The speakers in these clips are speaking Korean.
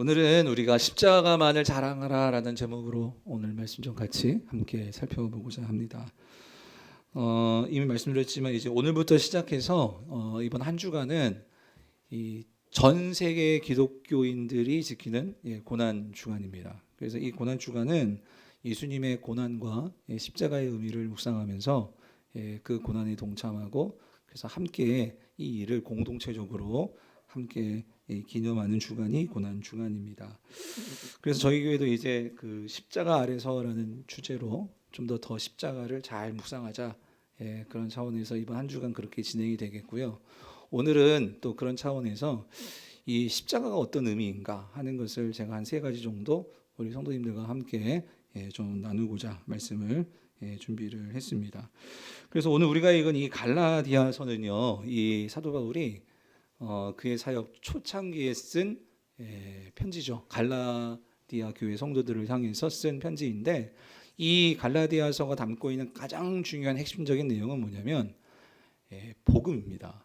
오늘은 우리가 십자가만을 자랑하라라는 제목으로 오늘 말씀 좀 같이 함께 살펴보고자 합니다. 이미 말씀드렸지만 이제 오늘부터 시작해서 이번 한 주간은 이 전 세계 기독교인들이 지키는 고난 주간입니다. 그래서 이 고난 주간은 예수님의 고난과 십자가의 의미를 묵상하면서 그 고난에 동참하고 그래서 함께 이 일을 공동체적으로 함께 기념하는 주간이 고난 주간입니다. 그래서 저희 교회도 이제 그 십자가 아래서라는 주제로 좀 더 십자가를 잘 묵상하자 그런 차원에서 이번 한 주간 그렇게 진행이 되겠고요. 오늘은 또 그런 차원에서 이 십자가가 어떤 의미인가 하는 것을 제가 한 3가지 정도 우리 성도님들과 함께 좀 나누고자 말씀을 준비를 했습니다. 그래서 오늘 우리가 읽은 이 갈라디아서는요, 이 사도 바울이 그의 사역 초창기에 쓴 편지죠. 갈라디아 교회 성도들을 향해서 쓴 편지인데, 이 갈라디아서가 담고 있는 가장 중요한 핵심적인 내용은 뭐냐면 복음입니다.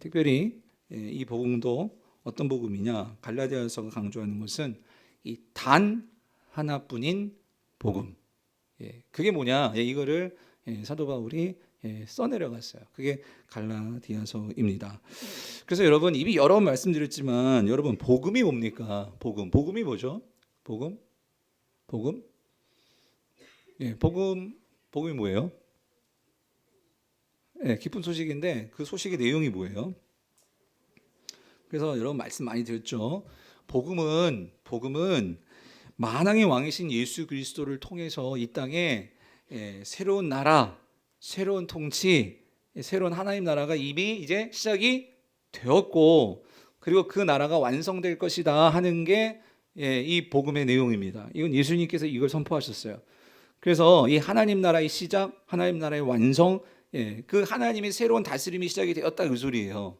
특별히 이 복음도 어떤 복음이냐? 갈라디아서가 강조하는 것은 이 단 하나뿐인 복음. 그게 뭐냐? 이거를 사도 바울이 써내려갔어요. 그게 갈라디아서입니다. 그래서 여러분 이미 여러 번 말씀드렸지만 여러분 복음이 뭡니까? 복음이 뭐죠? 복음? 복음이 뭐예요? 기쁜 소식인데 그 소식의 내용이 뭐예요? 그래서 여러분 말씀 많이 드렸죠. 복음은 만왕의 왕이신 예수 그리스도를 통해서 이 땅에 새로운 나라, 새로운 통치, 새로운 하나님 나라가 이미 이제 시작이 되었고, 그리고 그 나라가 완성될 것이다 하는 게 이 복음의 내용입니다. 이건 예수님께서 이걸 선포하셨어요. 그래서 이 하나님 나라의 시작, 하나님 나라의 완성, 그 하나님의 새로운 다스림이 시작이 되었다 그 소리예요.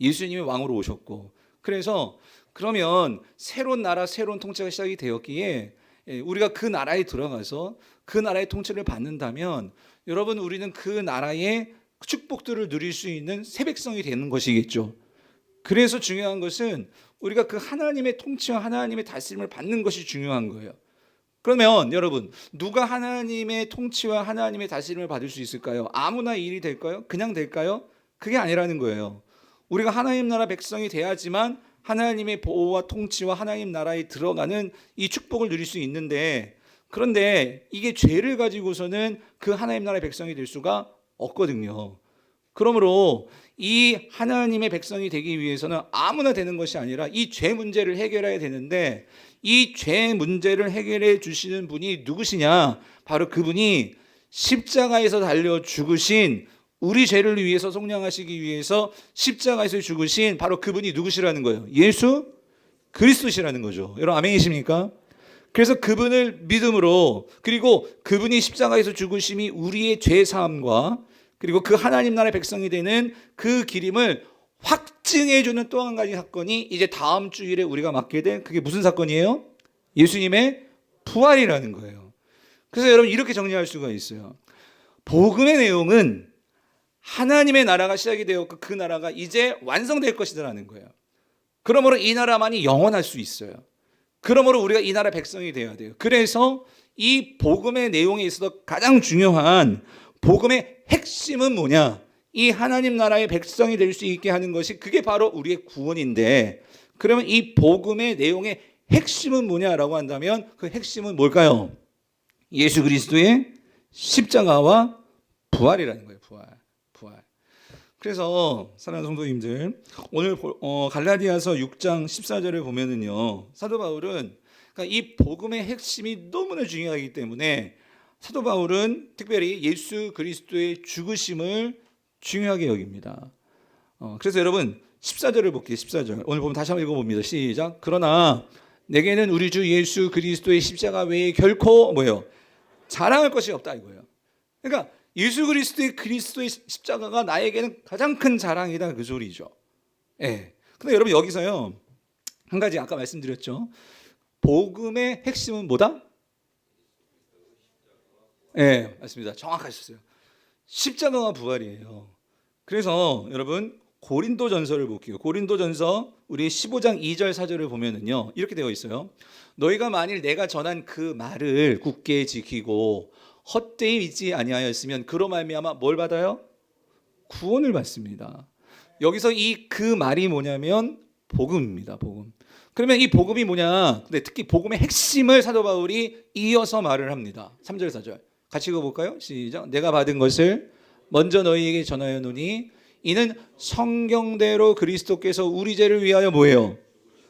예수님이 왕으로 오셨고, 그래서 그러면 새로운 나라, 새로운 통치가 시작이 되었기에 우리가 그 나라에 들어가서 그 나라의 통치를 받는다면 여러분 우리는 그 나라의 축복들을 누릴 수 있는 새 백성이 되는 것이겠죠. 그래서 중요한 것은 우리가 그 하나님의 통치와 하나님의 다스림을 받는 것이 중요한 거예요. 그러면 여러분 누가 하나님의 통치와 하나님의 다스림을 받을 수 있을까요? 아무나 이 일이 될까요? 그냥 될까요? 그게 아니라는 거예요. 우리가 하나님 나라 백성이 돼야지만 하나님의 보호와 통치와 하나님 나라에 들어가는 이 축복을 누릴 수 있는데, 그런데 이게 죄를 가지고서는 그 하나님 나라의 백성이 될 수가 없거든요. 그러므로 이 하나님의 백성이 되기 위해서는 아무나 되는 것이 아니라 이 죄 문제를 해결해야 되는데, 이 죄 문제를 해결해 주시는 분이 누구시냐? 바로 그분이 십자가에서 달려 죽으신, 우리 죄를 위해서 속량하시기 위해서 십자가에서 죽으신 바로 그분이 누구시라는 거예요? 예수 그리스도시라는 거죠. 여러분 아멘이십니까? 그래서 그분을 믿음으로, 그리고 그분이 십자가에서 죽으심이 우리의 죄 사함과 그리고 그 하나님 나라의 백성이 되는 그 기림을 확증해 주는 또 한 가지 사건이 이제 다음 주일에 우리가 맡게 된, 그게 무슨 사건이에요? 예수님의 부활이라는 거예요. 그래서 여러분 이렇게 정리할 수가 있어요. 복음의 내용은 하나님의 나라가 시작이 되었고 그 나라가 이제 완성될 것이라는 거예요. 그러므로 이 나라만이 영원할 수 있어요. 그러므로 우리가 이 나라 백성이 되어야 돼요. 그래서 이 복음의 내용에 있어서 가장 중요한 복음의 핵심은 뭐냐? 이 하나님 나라의 백성이 될 수 있게 하는 것이, 그게 바로 우리의 구원인데, 그러면 이 복음의 내용의 핵심은 뭐냐라고 한다면 그 핵심은 뭘까요? 예수 그리스도의 십자가와 부활이라는 거예요. 부활. 그래서 사랑하는 성도님들, 오늘 갈라디아서 6장 14절을 보면은요, 사도 바울은 그러니까 이 복음의 핵심이 너무나 중요하기 때문에 사도 바울은 특별히 예수 그리스도의 죽으심을 중요하게 여깁니다. 그래서 여러분 14절을 볼게요. 14절 오늘 보면 다시 한번 읽어봅니다. 시작. 그러나 내게는 우리 주 예수 그리스도의 십자가 외에 결코 뭐예요? 자랑할 것이 없다 이거예요. 그러니까 예수 그리스도의 십자가가 나에게는 가장 큰 자랑이다 그 소리죠. 근데 여러분 여기서요 한 가지 아까 말씀드렸죠. 복음의 핵심은 뭐다? 맞습니다. 정확하셨어요. 십자가와 부활이에요. 그래서 여러분 고린도전서를 볼게요. 고린도전서 우리 15장 2절 4절을 보면은요. 이렇게 되어 있어요. 너희가 만일 내가 전한 그 말을 굳게 지키고 헛되이 믿지 아니하였으면 그로 말미암아 뭘 받아요? 구원을 받습니다. 여기서 이 그 말이 뭐냐면 복음입니다. 복음. 그러면 이 복음이 뭐냐? 근데 특히 복음의 핵심을 사도 바울이 이어서 말을 합니다. 3절 4절 같이 읽어볼까요? 시작. 내가 받은 것을 먼저 너희에게 전하였노니 이는 성경대로 그리스도께서 우리 죄를 위하여 뭐예요?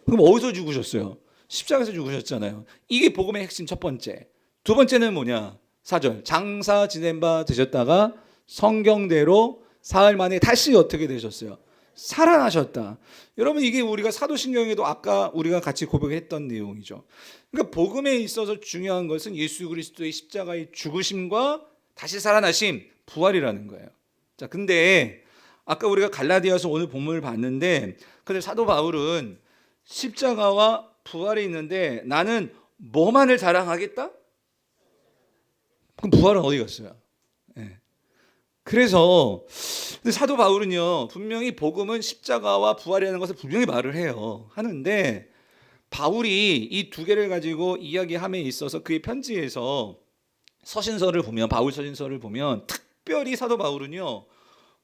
그럼 어디서 죽으셨어요? 십자가에서 죽으셨잖아요. 이게 복음의 핵심 첫 번째. 두 번째는 뭐냐? 4절 장사 지낸 바 되셨다가 성경대로 사흘 만에 다시 어떻게 되셨어요? 살아나셨다. 여러분 이게 우리가 사도신경에도 아까 우리가 같이 고백했던 내용이죠. 그러니까 복음에 있어서 중요한 것은 예수 그리스도의 십자가의 죽으심과 다시 살아나심, 부활이라는 거예요. 자, 근데 아까 우리가 갈라디아서 오늘 본문을 봤는데 근데 사도 바울은 십자가와 부활이 있는데 나는 뭐만을 자랑하겠다? 그럼 부활은 어디 갔어요? 네. 그래서 근데 사도 바울은요 분명히 복음은 십자가와 부활이라는 것을 분명히 말을 해요. 하는데 바울이 이 두 개를 가지고 이야기함에 있어서 그의 편지에서 서신서를 보면 바울 서신서를 보면 특별히 사도 바울은요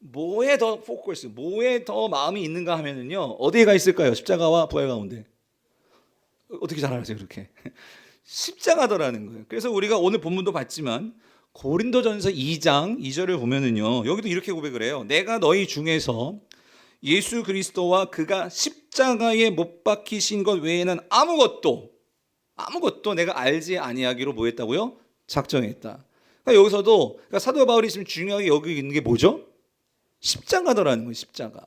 뭐에 더 포커스, 뭐에 더 마음이 있는가 하면은요 어디에 가 있을까요? 십자가와 부활 가운데. 어떻게 잘 알아세요 그렇게? 십자가더라는 거예요. 그래서 우리가 오늘 본문도 봤지만 고린도전서 2장 2절을 보면은요 여기도 이렇게 고백을 해요. 내가 너희 중에서 예수 그리스도와 그가 십자가에 못 박히신 것 외에는 아무것도 내가 알지 아니하기로 뭐 했다고요? 작정했다. 그러니까 여기서도 그러니까 사도 바울이 지금 중요하게 여기 있는 게 뭐죠? 십자가더라는 거예요. 십자가.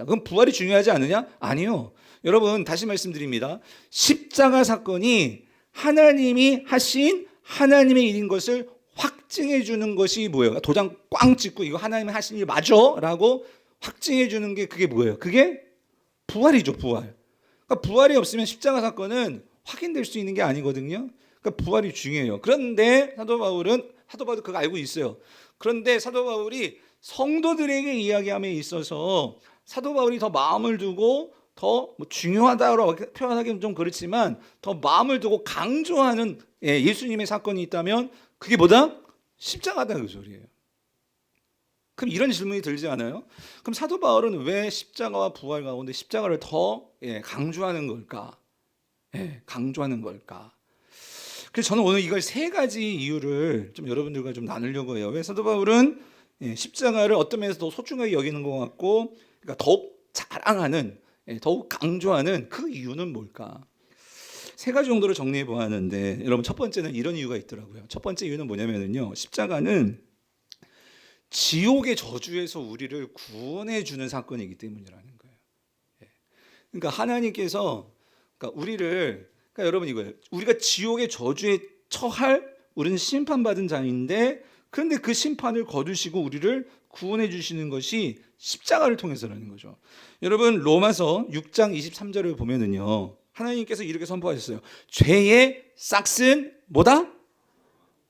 그럼 부활이 중요하지 않느냐? 아니요. 여러분 다시 말씀드립니다. 십자가 사건이 하나님이 하신 하나님의 일인 것을 확증해 주는 것이 뭐예요? 도장 꽝 찍고 이거 하나님이 하신 일 맞아? 라고 확증해 주는 게 그게 뭐예요? 그게 부활이죠. 부활. 그러니까 부활이 없으면 십자가 사건은 확인될 수 있는 게 아니거든요. 그러니까 부활이 중요해요. 그런데 사도 바울도 그거 알고 있어요. 그런데 사도 바울이 성도들에게 이야기함에 있어서 사도 바울이 더 마음을 두고 더 중요하다고 표현하기는 좀 그렇지만 더 마음을 두고 강조하는 예수님의 사건이 있다면 그게 뭐다? 십자가다 그 소리예요. 그럼 이런 질문이 들지 않아요? 그럼 사도 바울은 왜 십자가와 부활 가운데 십자가를 더 강조하는 걸까? 강조하는 걸까? 그래서 저는 오늘 이걸 세 가지 이유를 좀 여러분들과 좀 나누려고 해요. 왜 사도 바울은 십자가를 어떤 면에서 더 소중하게 여기는 것 같고, 그러니까 더욱 자랑하는, 더욱 강조하는 그 이유는 뭘까? 세 가지 정도로 정리해 보았는데, 여러분 첫 번째는 이런 이유가 있더라고요. 첫 번째 이유는 뭐냐면요, 십자가는 지옥의 저주에서 우리를 구원해 주는 사건이기 때문이라는 거예요. 그러니까 하나님께서 그러니까 여러분 이거예요. 우리가 지옥의 저주에 처할 우리는 심판받은 자인데 그런데 그 심판을 거두시고 우리를 구원해 주시는 것이 십자가를 통해서라는 거죠. 여러분 로마서 6장 23절을 보면은요. 하나님께서 이렇게 선포하셨어요. 죄의 싹은 뭐다?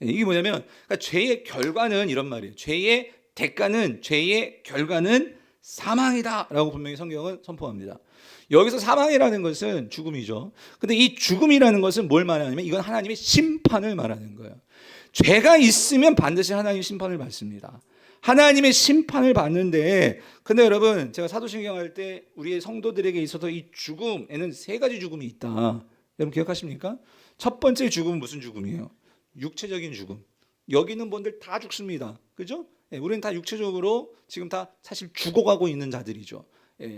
이게 뭐냐면 그러니까 죄의 결과는 이런 말이에요. 죄의 대가는 죄의 결과는 사망이다라고 분명히 성경은 선포합니다. 여기서 사망이라는 것은 죽음이죠. 근데 이 죽음이라는 것은 뭘 말하냐면 이건 하나님의 심판을 말하는 거예요. 죄가 있으면 반드시 하나님의 심판을 받습니다. 하나님의 심판을 받는데 근데 여러분 제가 사도신경 할 때 우리의 성도들에게 있어서 이 죽음에는 세 가지 죽음이 있다. 여러분 기억하십니까? 첫 번째 죽음은 무슨 죽음이에요? 육체적인 죽음. 여기 있는 분들 다 죽습니다. 그죠? 우리는 다 육체적으로 지금 다 사실 죽어가고 있는 자들이죠.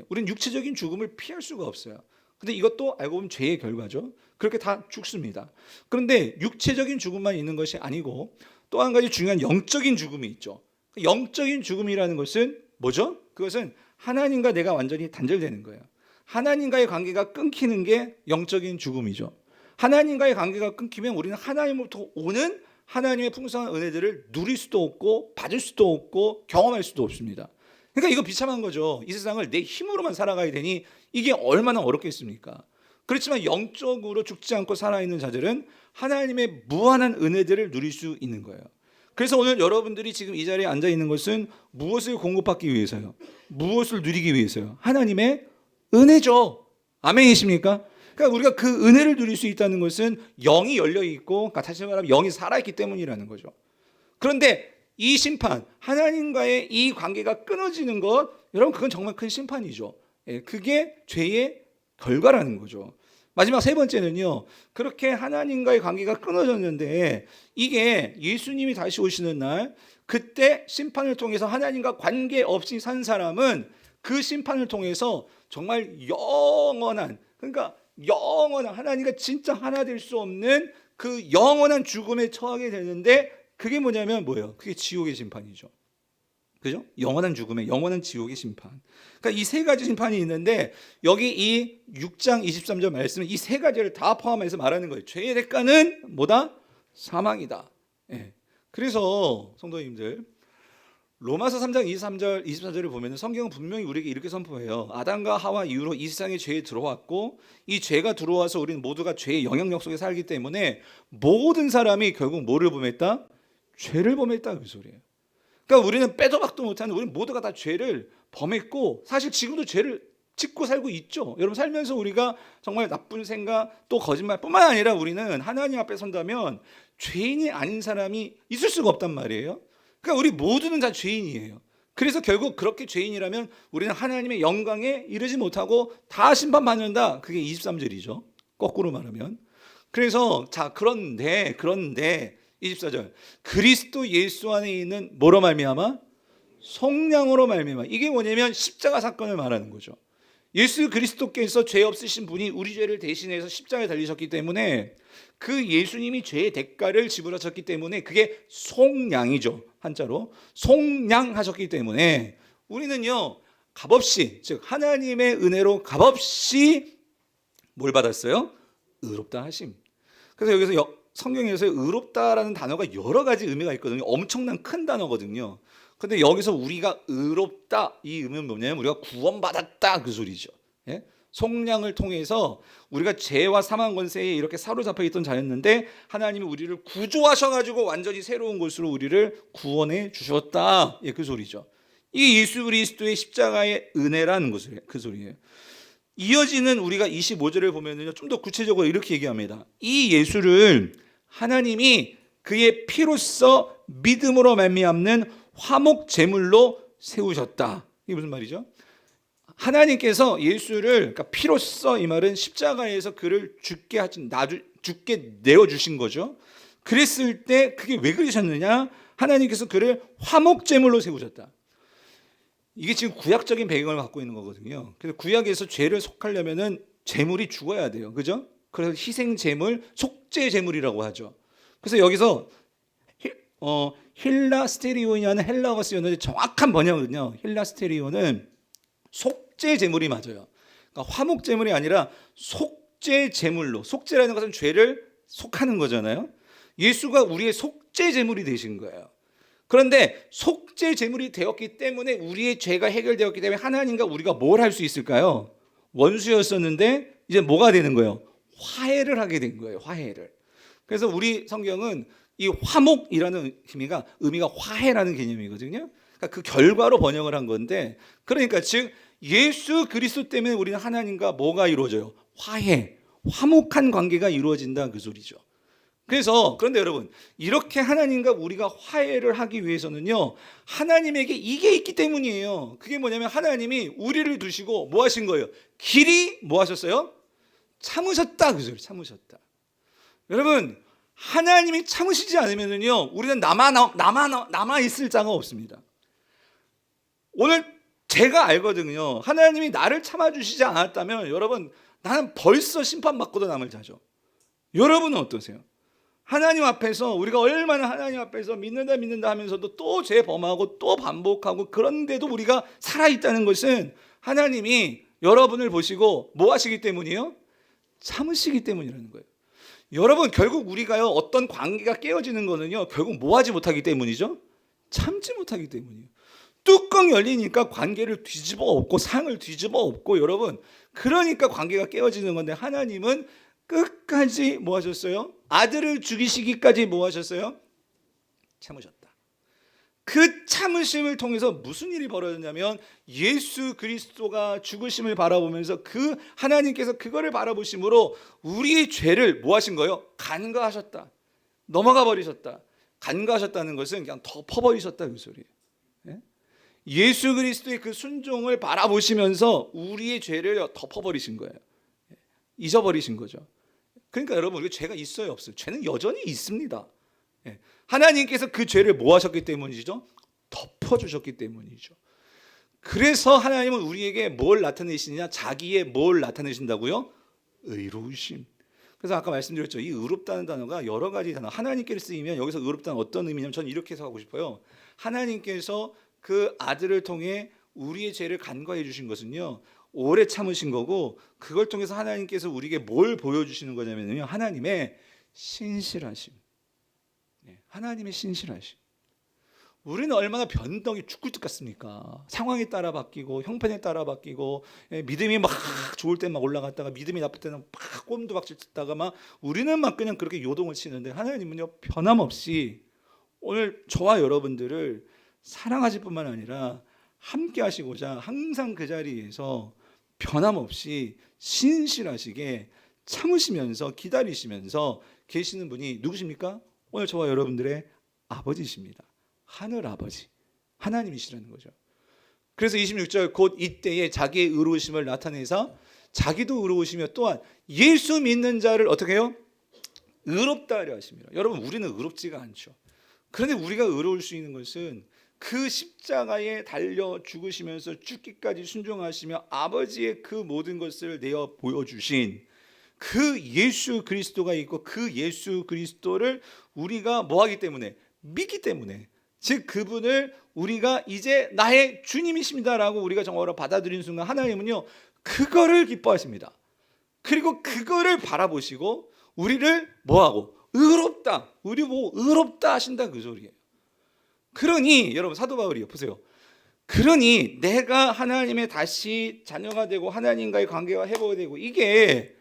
우리는 육체적인 죽음을 피할 수가 없어요. 근데 이것도 알고 보면 죄의 결과죠. 그렇게 다 죽습니다. 그런데 육체적인 죽음만 있는 것이 아니고 또 한 가지 중요한 영적인 죽음이 있죠. 영적인 죽음이라는 것은 뭐죠? 그것은 하나님과 내가 완전히 단절되는 거예요. 하나님과의 관계가 끊기는 게 영적인 죽음이죠. 하나님과의 관계가 끊기면 우리는 하나님으로부터 오는 하나님의 풍성한 은혜들을 누릴 수도 없고 받을 수도 없고 경험할 수도 없습니다. 그러니까 이거 비참한 거죠. 이 세상을 내 힘으로만 살아가야 되니 이게 얼마나 어렵겠습니까? 그렇지만 영적으로 죽지 않고 살아있는 자들은 하나님의 무한한 은혜들을 누릴 수 있는 거예요. 그래서 오늘 여러분들이 지금 이 자리에 앉아 있는 것은 무엇을 공급받기 위해서요? 무엇을 누리기 위해서요? 하나님의 은혜죠. 아멘이십니까? 그러니까 우리가 그 은혜를 누릴 수 있다는 것은 영이 열려 있고, 그러니까 다시 말하면 영이 살아있기 때문이라는 거죠. 그런데 이 심판, 하나님과의 이 관계가 끊어지는 것, 여러분 그건 정말 큰 심판이죠. 그게 죄의 결과라는 거죠. 마지막 세 번째는요, 그렇게 하나님과의 관계가 끊어졌는데 이게 예수님이 다시 오시는 날, 그때 심판을 통해서 하나님과 관계없이 산 사람은 그 심판을 통해서 정말 영원한, 그러니까 영원한, 하나님과 진짜 하나 될 수 없는 그 영원한 죽음에 처하게 되는데, 그게 뭐냐면 뭐예요? 그게 지옥의 심판이죠. 그죠? 영원한 죽음의, 영원한 지옥의 심판. 그러니까 이 세 가지 심판이 있는데, 여기 이 6장 23절 말씀은 이 세 가지를 다 포함해서 말하는 거예요. 죄의 대가는 뭐다? 사망이다. 예. 그래서 성도님들, 로마서 3장 23절, 24절을 보면 성경은 분명히 우리에게 이렇게 선포해요. 아담과 하와 이후로 이 세상에 죄에 들어왔고, 이 죄가 들어와서 우리는 모두가 죄의 영향력 속에 살기 때문에 모든 사람이 결국 뭐를 범했다? 죄를 범했다, 그 소리예요. 그러니까 우리는 빼도 박도 못하는, 우리는 모두가 다 죄를 범했고, 사실 지금도 죄를 짓고 살고 있죠. 여러분 살면서 우리가 정말 나쁜 생각, 또 거짓말뿐만 아니라 우리는 하나님 앞에 선다면 죄인이 아닌 사람이 있을 수가 없단 말이에요. 그러니까 우리 모두는 다 죄인이에요. 그래서 결국 그렇게 죄인이라면 우리는 하나님의 영광에 이르지 못하고 다 심판받는다. 그게 23절이죠. 거꾸로 말하면. 그래서 자, 그런데 24절, 그리스도 예수 안에 있는 뭐로 말미암아? 속량으로 말미암아. 이게 뭐냐면 십자가 사건을 말하는 거죠. 예수 그리스도께서 죄 없으신 분이 우리 죄를 대신해서 십자가에 달리셨기 때문에, 그 예수님이 죄의 대가를 지불하셨기 때문에 그게 속량이죠. 한자로 속량하셨기 때문에 우리는요, 값없이, 즉 하나님의 은혜로 값없이 뭘 받았어요? 의롭다 하심. 그래서 여기서 성경에서 의롭다라는 단어가 여러 가지 의미가 있거든요. 엄청난 큰 단어거든요. 근데 여기서 우리가 의롭다, 이 의미는 뭐냐면 우리가 구원받았다, 그 소리죠. 예? 속량을 통해서 우리가 죄와 사망 권세에 이렇게 사로잡혀 있던 자였는데 하나님이 우리를 구조하셔가지고 완전히 새로운 것으로 우리를 구원해 주셨다, 예, 그 소리죠. 이 예수 그리스도의 십자가의 은혜라는 것을, 그 소리예요. 이어지는 우리가 25절을 보면요, 좀 더 구체적으로 이렇게 얘기합니다. 이 예수를 하나님이 그의 피로써 믿음으로 말미암는 화목 제물로 세우셨다. 이게 무슨 말이죠? 하나님께서 예수를, 그러니까 피로써, 이 말은 십자가에서 그를 죽게 내어 주신 거죠. 그랬을 때 그게 왜 그러셨느냐? 하나님께서 그를 화목 제물로 세우셨다. 이게 지금 구약적인 배경을 갖고 있는 거거든요. 그래서 구약에서 죄를 속하려면은 제물이 죽어야 돼요. 그죠? 그래서 희생 제물, 속죄 제물이라고 하죠. 그래서 여기서 힐라스테리온이라는 헬라어가 쓰였는데 정확한 번역은요, 힐라스테리온은 속죄 제물이 맞아요. 그러니까 화목 제물이 아니라 속죄 제물로, 속죄라는 것은 죄를 속하는 거잖아요. 예수가 우리의 속죄 제물이 되신 거예요. 그런데 속죄 제물이 되었기 때문에, 우리의 죄가 해결되었기 때문에 하나님과 우리가 뭘 할 수 있을까요? 원수였었는데 이제 뭐가 되는 거예요? 화해를 하게 된 거예요. 화해를. 그래서 우리 성경은 이 화목이라는 의미가 화해라는 개념이거든요. 그러니까 그 결과로 번역을 한 건데, 그러니까 즉 예수 그리스도 때문에 우리는 하나님과 뭐가 이루어져요? 화해, 화목한 관계가 이루어진다, 그 소리죠. 그런데 여러분, 이렇게 하나님과 우리가 화해를 하기 위해서는요, 하나님에게 이게 있기 때문이에요. 그게 뭐냐면 하나님이 우리를 두시고 뭐 하신 거예요? 길이 뭐 하셨어요? 참으셨다, 그 소리. 참으셨다. 여러분, 하나님이 참으시지 않으면요, 우리는 남아 있을 자가 없습니다. 오늘 제가 알거든요. 하나님이 나를 참아주시지 않았다면 여러분, 나는 벌써 심판받고도 남을 자죠. 여러분은 어떠세요? 하나님 앞에서 우리가 얼마나 하나님 앞에서 믿는다 하면서도 또 죄 범하고 또 반복하고, 그런데도 우리가 살아있다는 것은 하나님이 여러분을 보시고 뭐 하시기 때문이에요? 참으시기 때문이라는 거예요. 여러분, 결국 우리가요, 어떤 관계가 깨어지는 거는요, 결국 뭐 하지 못하기 때문이죠? 참지 못하기 때문이에요. 뚜껑 열리니까 관계를 뒤집어 엎고 상을 뒤집어 엎고, 여러분, 그러니까 관계가 깨어지는 건데, 하나님은 끝까지 뭐 하셨어요? 아들을 죽이시기까지 뭐 하셨어요? 참으셨다. 그 참으심을 통해서 무슨 일이 벌어졌냐면 예수 그리스도가 죽으심을 바라보면서 그 하나님께서 그거를 바라보심으로 우리의 죄를 뭐 하신 거예요? 간과하셨다. 넘어가 버리셨다. 간과하셨다는 것은 그냥 덮어버리셨다 그 소리예요. 예? 예수 그리스도의 그 순종을 바라보시면서 우리의 죄를 덮어버리신 거예요. 잊어버리신 거죠. 그러니까 여러분, 우리 죄가 있어요, 없어요? 죄는 여전히 있습니다. 하나님께서 그 죄를 뭐 하셨기 때문이죠? 덮어주셨기 때문이죠. 그래서 하나님은 우리에게 뭘 나타내시느냐? 자기의 뭘 나타내신다고요? 의로우심. 그래서 아까 말씀드렸죠. 이 의롭다는 단어가 여러 가지 단어, 하나님께 쓰이면 여기서 의롭다는 어떤 의미냐면 저는 이렇게 해석하고 싶어요. 하나님께서 그 아들을 통해 우리의 죄를 간과해 주신 것은요, 오래 참으신 거고, 그걸 통해서 하나님께서 우리에게 뭘 보여주시는 거냐면요, 하나님의 신실하심. 하나님의 신실하심. 우리는 얼마나 변덕이 죽을 듯 같습니까? 상황에 따라 바뀌고 형편에 따라 바뀌고, 믿음이 막 좋을 때 막 올라갔다가 믿음이 나쁠 때는 막 꼼두박질 듣다가 막 우리는 막 그냥 그렇게 요동을 치는데, 하나님은요 변함없이 오늘 저와 여러분들을 사랑하실 뿐만 아니라 함께 하시고자 항상 그 자리에서 변함없이 신실하시게 참으시면서 기다리시면서 계시는 분이 누구십니까? 오늘 저와 여러분들의 아버지십니다. 하늘 아버지, 하나님이시라는 거죠. 그래서 26절, 곧 이때에 자기의 의로우심을 나타내사 자기도 의로우시며 또한 예수 믿는 자를 어떻게 해요? 의롭다 하려 하십니다. 여러분, 우리는 의롭지가 않죠. 그런데 우리가 의로울 수 있는 것은 그 십자가에 달려 죽으시면서 죽기까지 순종하시며 아버지의 그 모든 것을 내어 보여주신 그 예수 그리스도가 있고, 그 예수 그리스도를 우리가 뭐하기 때문에? 믿기 때문에. 즉 그분을 우리가 이제 나의 주님이십니다라고 우리가 정말로 받아들이는 순간 하나님은요 그거를 기뻐하십니다. 그리고 그거를 바라보시고 우리를 뭐하고? 의롭다. 우리 보고 의롭다 하신다 그 소리예요. 그러니 여러분, 사도 바울이요, 보세요. 그러니 내가 하나님의 다시 자녀가 되고 하나님과의 관계가 회복이 되고, 이게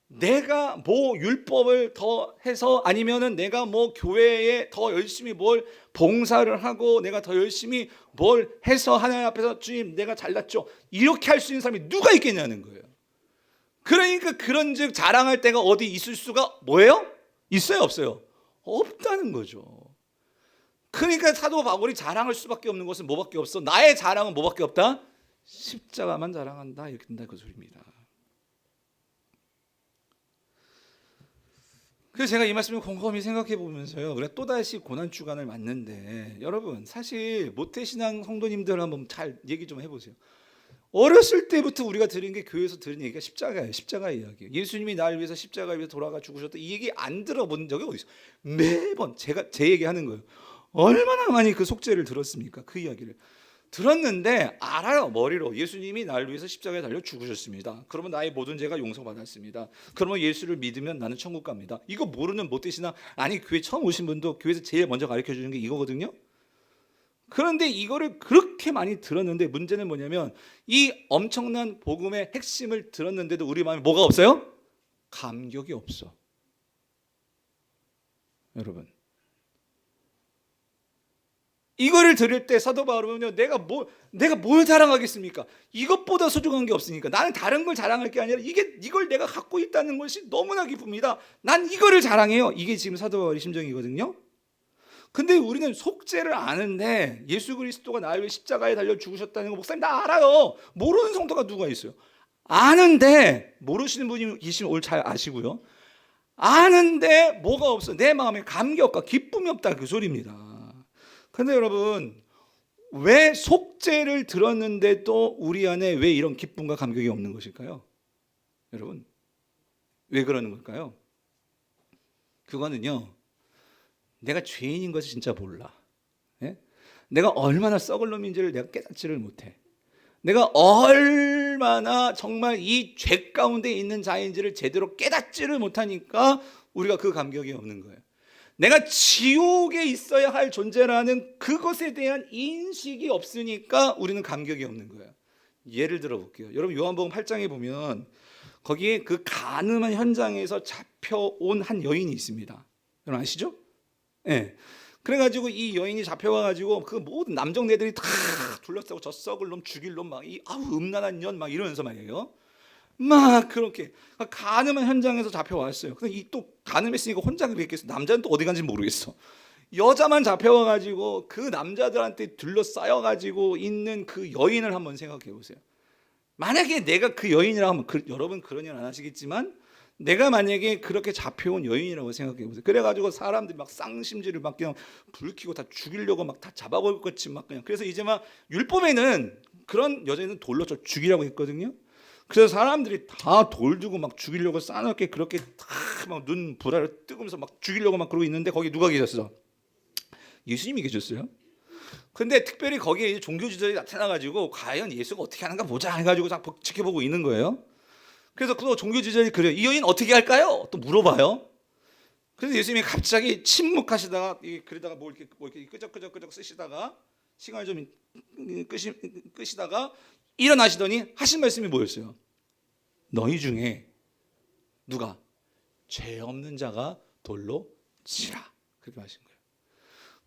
내가 뭐 율법을 더 해서 아니면은 내가 뭐 교회에 더 열심히 뭘 봉사를 하고 내가 더 열심히 뭘 해서 하나님 앞에서 주님 내가 잘났죠, 이렇게 할 수 있는 사람이 누가 있겠냐는 거예요. 그러니까 그런즉 자랑할 때가 어디 있을 수가 뭐예요? 있어요, 없어요? 없다는 거죠. 그러니까 사도 바울이 자랑할 수밖에 없는 것은 뭐밖에 없어? 나의 자랑은 뭐밖에 없다? 십자가만 자랑한다, 이렇게 된다 그 소리입니다. 그래서 제가 이 말씀을 곰곰이 생각해 보면서요, 우리가 또다시 고난 주간을 맞는데, 여러분 사실 모태신앙 성도님들 한번 잘 얘기 좀 해보세요. 어렸을 때부터 우리가 들은 게, 교회에서 들은 얘기가 십자가예요. 십자가 이야기예요. 예수님이 나를 위해서 십자가에 위해서 돌아가 죽으셨다, 이 얘기 안 들어본 적이 어디 있어요? 매번 제가 제 얘기하는 거예요. 얼마나 많이 그 속죄를 들었습니까? 그 이야기를 들었는데 알아요, 머리로. 예수님이 나를 위해서 십자가에 달려 죽으셨습니다. 그러면 나의 모든 죄가 용서받았습니다. 그러면 예수를 믿으면 나는 천국 갑니다. 이거 모르는 못되시나? 아니, 교회 처음 오신 분도 교회에서 제일 먼저 가르쳐 주는 게 이거거든요. 그런데 이거를 그렇게 많이 들었는데 문제는 뭐냐면, 이 엄청난 복음의 핵심을 들었는데도 우리 마음에 뭐가 없어요? 감격이 없어. 여러분, 이거를 들을 때 사도 바울은요, 내가 뭘 자랑하겠습니까? 이것보다 소중한 게 없으니까. 나는 다른 걸 자랑할 게 아니라 이걸 내가 갖고 있다는 것이 너무나 기쁩니다. 난 이거를 자랑해요. 이게 지금 사도 바울의 심정이거든요. 근데 우리는 속죄를 아는데, 예수 그리스도가 나를 위해 십자가에 달려 죽으셨다는 거 목사님 나 알아요. 모르는 성도가 누가 있어요? 아는데, 모르시는 분이 계시면 오늘 잘 아시고요. 아는데 뭐가 없어? 내 마음에 감격과 기쁨이 없다 그 소리입니다. 근데 여러분, 왜 속죄를 들었는데 또 우리 안에 왜 이런 기쁨과 감격이 없는 것일까요? 여러분, 왜 그러는 걸까요? 그거는요, 내가 죄인인 것을 진짜 몰라. 예? 내가 얼마나 썩을 놈인지를 내가 깨닫지를 못해. 내가 얼마나 정말 이 죄 가운데 있는 자인지를 제대로 깨닫지를 못하니까 우리가 그 감격이 없는 거예요. 내가 지옥에 있어야 할 존재라는 그것에 대한 인식이 없으니까 우리는 감격이 없는 거예요. 예를 들어 볼게요. 여러분, 요한복음 8장에 보면 거기에 그 가늠한 현장에서 잡혀온 한 여인이 있습니다. 여러분 아시죠? 네. 그래가지고 이 여인이 잡혀가가지고 그 모든 남정네들이 다 둘러싸고 저 썩을 놈 죽일 놈 막 이 아우 음란한 년 막 이러면서 말이에요. 막 그렇게 가늠한 현장에서 잡혀왔어요. 근데 이 또 가늠했으니까 혼자 그랬겠어. 남자는 또 어디 간지 모르겠어. 여자만 잡혀와가지고 그 남자들한테 둘러싸여가지고 있는 그 여인을 한번 생각해 보세요. 만약에 내가 그 여인이라고 하면 여러분 그런 일 안 하시겠지만 내가 만약에 그렇게 잡혀온 여인이라고 생각해 보세요. 그래가지고 사람들이 막 쌍심지를 막 그냥 불 켜고 다 죽이려고 막 다 잡아볼 것이 막 그냥. 그래서 이제 막 율법에는 그런 여자는 돌로 쳐 죽이라고 했거든요. 그래서 사람들이 다 돌 두고 막 죽이려고 싸놓게 그렇게 다 막 눈 부라를 뜨면서 막 죽이려고 막 그러고 있는데 거기 누가 계셨어? 예수님이 계셨어요. 근데 특별히 거기에 이제 종교 지도자들이 나타나가지고 과연 예수가 어떻게 하는가 보자 해가지고 지켜보고 있는 거예요. 그래서 그 종교 지도자들이 그래요. 이 여인 어떻게 할까요? 또 물어봐요. 그래서 예수님이 갑자기 침묵하시다가 그러다가 뭐 이렇게 끄적끄적 쓰시다가 시간을 좀 끄시다가 일어나시더니 하신 말씀이 뭐였어요? 너희 중에 누가 죄 없는 자가 돌로 치라. 그렇게 하신 거예요.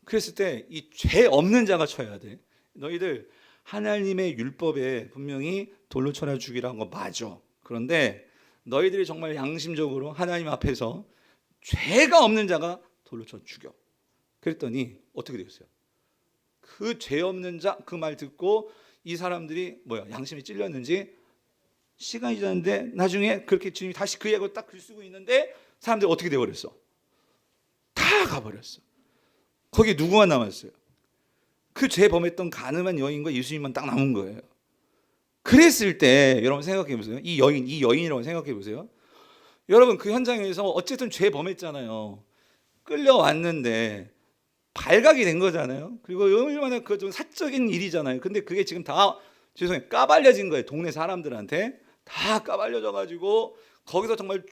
그랬을 때 이 죄 없는 자가 쳐야 돼. 너희들 하나님의 율법에 분명히 돌로 쳐라 죽이라는 거 맞아. 그런데 너희들이 정말 양심적으로 하나님 앞에서 죄가 없는 자가 돌로 쳐 죽여. 그랬더니 어떻게 되었어요? 그 죄 없는 자 그 말 듣고 이 사람들이 양심이 찔렸는지 시간이 지났는데 나중에 그렇게 주님이 다시 그 얘기를 딱 글 쓰고 있는데 사람들이 어떻게 되어버렸어? 다 가버렸어. 거기에 누구만 남았어요? 그 죄 범했던 가늠한 여인과 예수님만 딱 남은 거예요. 그랬을 때 여러분 생각해 보세요. 이 여인이라고 생각해 보세요. 여러분 그 현장에서 어쨌든 죄 범했잖아요. 끌려왔는데 발각이 된 거잖아요. 그리고 얼마나 그 좀 사적인 일이잖아요. 근데 그게 지금 다 까발려진 거예요. 동네 사람들한테 다 까발려져 가지고 거기서 정말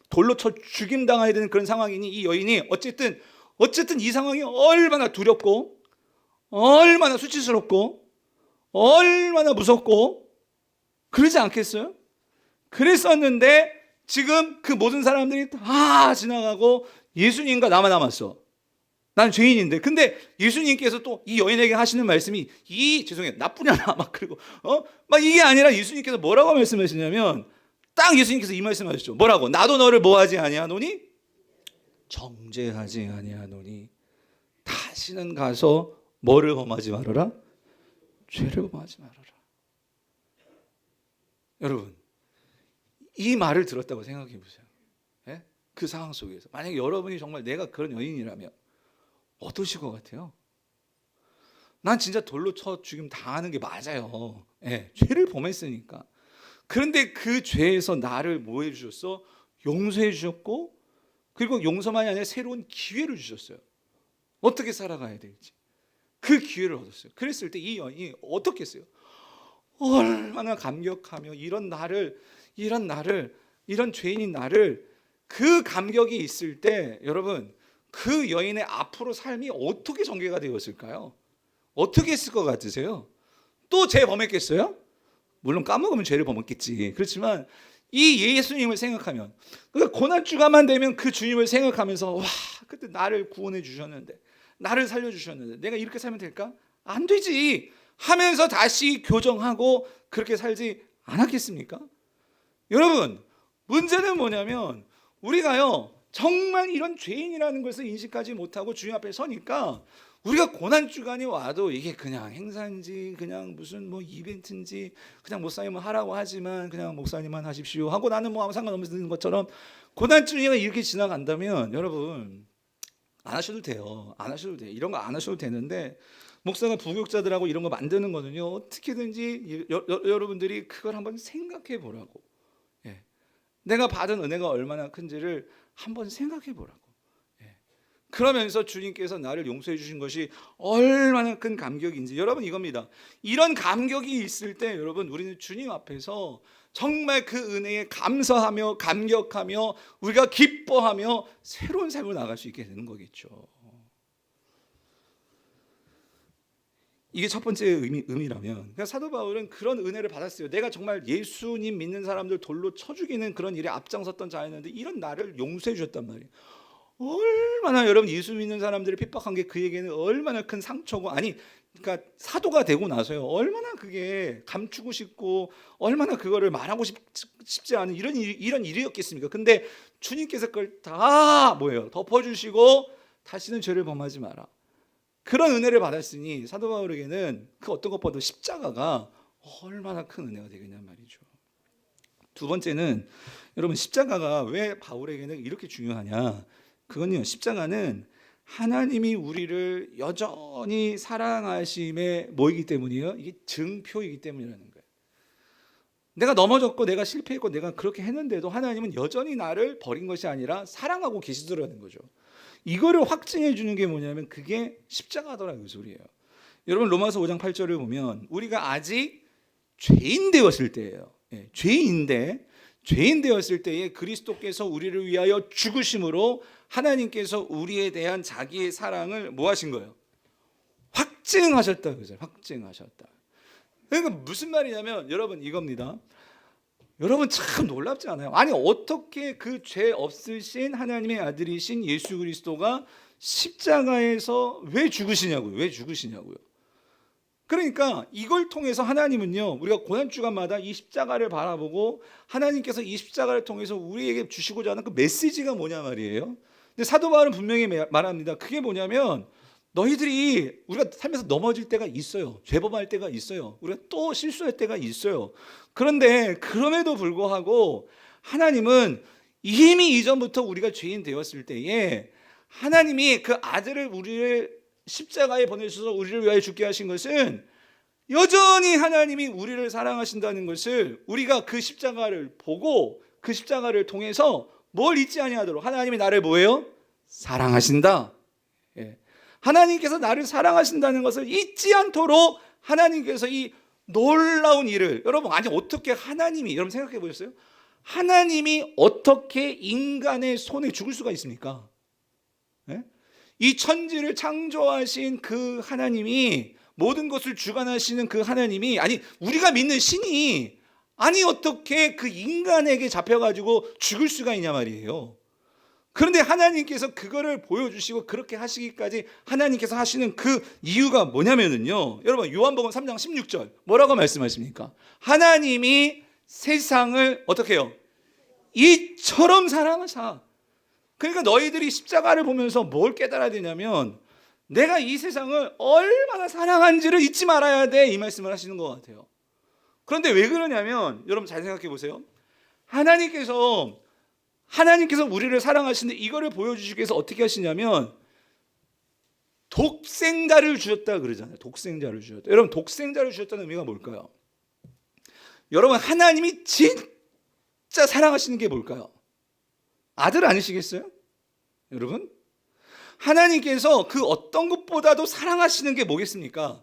돌로 쳐 죽임 당해야 되는 그런 상황이니 이 여인이 어쨌든 이 상황이 얼마나 두렵고 얼마나 수치스럽고 얼마나 무섭고 그러지 않겠어요? 그랬었는데 지금 그 모든 사람들이 다 지나가고 예수님과 나만 남았어. 난 죄인인데. 근데 예수님께서 또 이 여인에게 하시는 말씀이 나쁜 년아 막 그리고 막 이게 아니라 예수님께서 뭐라고 말씀하시냐면 딱 예수님께서 이 말씀하셨죠. 뭐라고? 나도 너를 뭐하지 아니하노니? 정죄하지 아니하노니. 다시는 가서 뭐를 범하지 말아라? 죄를 범하지 말아라. 여러분 이 말을 들었다고 생각해 보세요. 예? 그 상황 속에서 만약에 여러분이 정말 내가 그런 여인이라면 어떠실 것 같아요? 난 진짜 돌로 쳐 죽임 당하는 게 맞아요. 예, 죄를 범했으니까. 그런데 그 죄에서 나를 뭐 해주셨어? 용서해 주셨고 그리고 용서만이 아니라 새로운 기회를 주셨어요. 어떻게 살아가야 될지 그 기회를 얻었어요. 그랬을 때 이 여인이 어떻게 했어요? 얼마나 감격하며 이런 죄인인 나를 그 감격이 있을 때 여러분 그 여인의 앞으로 삶이 어떻게 전개가 되었을까요? 어떻게 했을 것 같으세요? 또 죄 범했겠어요? 물론 까먹으면 죄를 범했겠지. 그렇지만 이 예수님을 생각하면 그러니까 고난주간만 되면 그 주님을 생각하면서 와 그때 나를 구원해 주셨는데 나를 살려주셨는데 내가 이렇게 살면 될까? 안 되지 하면서 다시 교정하고 그렇게 살지 않았겠습니까? 여러분 문제는 뭐냐면 우리가요 정말 이런 죄인이라는 것을 인식하지 못하고 주님 앞에 서니까 우리가 고난주간이 와도 이게 그냥 행사인지 그냥 무슨 이벤트인지 그냥 목사님은 하라고 하지만 그냥 목사님만 하십시오 하고 나는 아무 상관없는 것처럼 고난주간이 이렇게 지나간다면 여러분 안 하셔도 돼요. 이런 거 안 하셔도 되는데 목사가 부교육자들하고 이런 거 만드는 거는요 어떻게든지 여러분들이 그걸 한번 생각해 보라고. 예. 내가 받은 은혜가 얼마나 큰지를 한번 생각해 보라고. 예. 그러면서 주님께서 나를 용서해 주신 것이 얼마나 큰 감격인지 여러분 이겁니다. 이런 감격이 있을 때 여러분 우리는 주님 앞에서 정말 그 은혜에 감사하며 감격하며 우리가 기뻐하며 새로운 삶을 나갈 수 있게 되는 거겠죠. 이게 첫 번째 의미라면 그러니까 사도 바울은 그런 은혜를 받았어요. 내가 정말 예수님 믿는 사람들 돌로 쳐 죽이는 그런 일에 앞장섰던 자였는데 이런 나를 용서해 주셨단 말이에요. 얼마나 여러분 예수 믿는 사람들을 핍박한 게 그에게는 얼마나 큰 상처고, 아니 그러니까 사도가 되고 나서요 얼마나 그게 감추고 싶고 얼마나 그거를 말하고 싶지 않은 이런 일이었겠습니까? 근데 주님께서 그걸 다 뭐예요? 덮어주시고 다시는 죄를 범하지 마라. 그런 은혜를 받았으니 사도 바울에게는 그 어떤 것보다 십자가가 얼마나 큰 은혜가 되겠냔 말이죠. 두 번째는 여러분 십자가가 왜 바울에게는 이렇게 중요하냐? 그건요, 십자가는 하나님이 우리를 여전히 사랑하심에 뭐이기 때문이에요? 이게 증표이기 때문이라는 거예요. 내가 넘어졌고 내가 실패했고 내가 그렇게 했는데도 하나님은 여전히 나를 버린 것이 아니라 사랑하고 계시더라는 거죠. 이거를 확증해 주는 게 뭐냐면 그게 십자가더라는 그 소리예요. 여러분 로마서 5장 8절을 보면 우리가 아직 죄인 되었을 때예요. 죄인 되었을 때에 그리스도께서 우리를 위하여 죽으심으로 하나님께서 우리에 대한 자기의 사랑을 뭐 하신 거예요? 확증하셨다. 그죠? 확증하셨다. 그러니까 무슨 말이냐면 여러분 이겁니다. 여러분 참 놀랍지 않아요? 아니 어떻게 그 죄 없으신 하나님의 아들이신 예수 그리스도가 십자가에서 왜 죽으시냐고요? 왜 죽으시냐고요? 그러니까 이걸 통해서 하나님은요 우리가 고난주간마다 이 십자가를 바라보고 하나님께서 이 십자가를 통해서 우리에게 주시고자 하는 그 메시지가 뭐냐 말이에요. 근데 사도 바울은 분명히 말합니다. 그게 뭐냐면 너희들이 우리가 살면서 넘어질 때가 있어요. 죄범할 때가 있어요. 우리가 또 실수할 때가 있어요. 그런데 그럼에도 불구하고 하나님은 이미 이전부터 우리가 죄인 되었을 때에 하나님이 그 아들을 우리를 십자가에 보내셔서 우리를 위하여 죽게 하신 것은 여전히 하나님이 우리를 사랑하신다는 것을 우리가 그 십자가를 보고 그 십자가를 통해서 뭘 잊지 아니하도록 하나님이 나를 뭐예요? 사랑하신다. 하나님께서 나를 사랑하신다는 것을 잊지 않도록 하나님께서 이 놀라운 일을 여러분 아니 어떻게 하나님이 여러분 생각해 보셨어요? 하나님이 어떻게 인간의 손에 죽을 수가 있습니까? 이 천지를 창조하신 그 하나님이 모든 것을 주관하시는 그 하나님이 아니 우리가 믿는 신이 아니 어떻게 그 인간에게 잡혀가지고 죽을 수가 있냐 말이에요. 그런데 하나님께서 그거를 보여주시고 그렇게 하시기까지 하나님께서 하시는 그 이유가 뭐냐면은요 여러분 요한복음 3장 16절 뭐라고 말씀하십니까? 하나님이 세상을 어떻게 해요? 이처럼 사랑하사. 그러니까 너희들이 십자가를 보면서 뭘 깨달아야 되냐면 내가 이 세상을 얼마나 사랑한지를 잊지 말아야 돼 이 말씀을 하시는 것 같아요. 그런데 왜 그러냐면 여러분 잘 생각해 보세요. 하나님께서 우리를 사랑하시는데 이거를 보여주시기 위해서 어떻게 하시냐면 독생자를 주셨다 그러잖아요. 독생자를 주셨다. 여러분 독생자를 주셨다는 의미가 뭘까요? 여러분 하나님이 진짜 사랑하시는 게 뭘까요? 아들 아니시겠어요? 여러분 하나님께서 그 어떤 것보다도 사랑하시는 게 뭐겠습니까?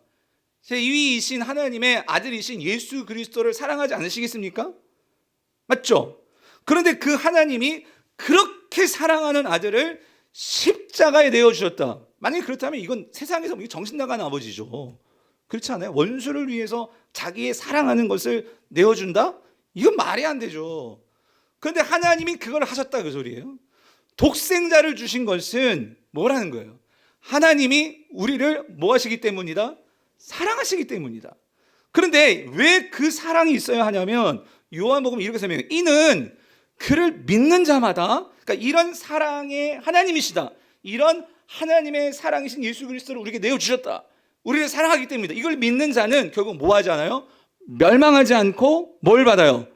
제2위이신 하나님의 아들이신 예수 그리스도를 사랑하지 않으시겠습니까? 맞죠? 그런데 그 하나님이 그렇게 사랑하는 아들을 십자가에 내어주셨다. 만약에 그렇다면 이건 세상에서 정신 나간 아버지죠. 그렇지 않아요? 원수를 위해서 자기의 사랑하는 것을 내어준다? 이건 말이 안 되죠. 그런데 하나님이 그걸 하셨다 그 소리예요. 독생자를 주신 것은 뭐라는 거예요? 하나님이 우리를 뭐 하시기 때문이다? 사랑하시기 때문이다. 그런데 왜 그 사랑이 있어야 하냐면 요한복음 이렇게 설명해요. 이는 그를 믿는 자마다 그러니까 이런 사랑의 하나님이시다. 이런 하나님의 사랑이신 예수 그리스도를 우리에게 내어주셨다. 우리를 사랑하기 때문이다. 이걸 믿는 자는 결국 뭐 하지 않아요? 멸망하지 않고 뭘 받아요?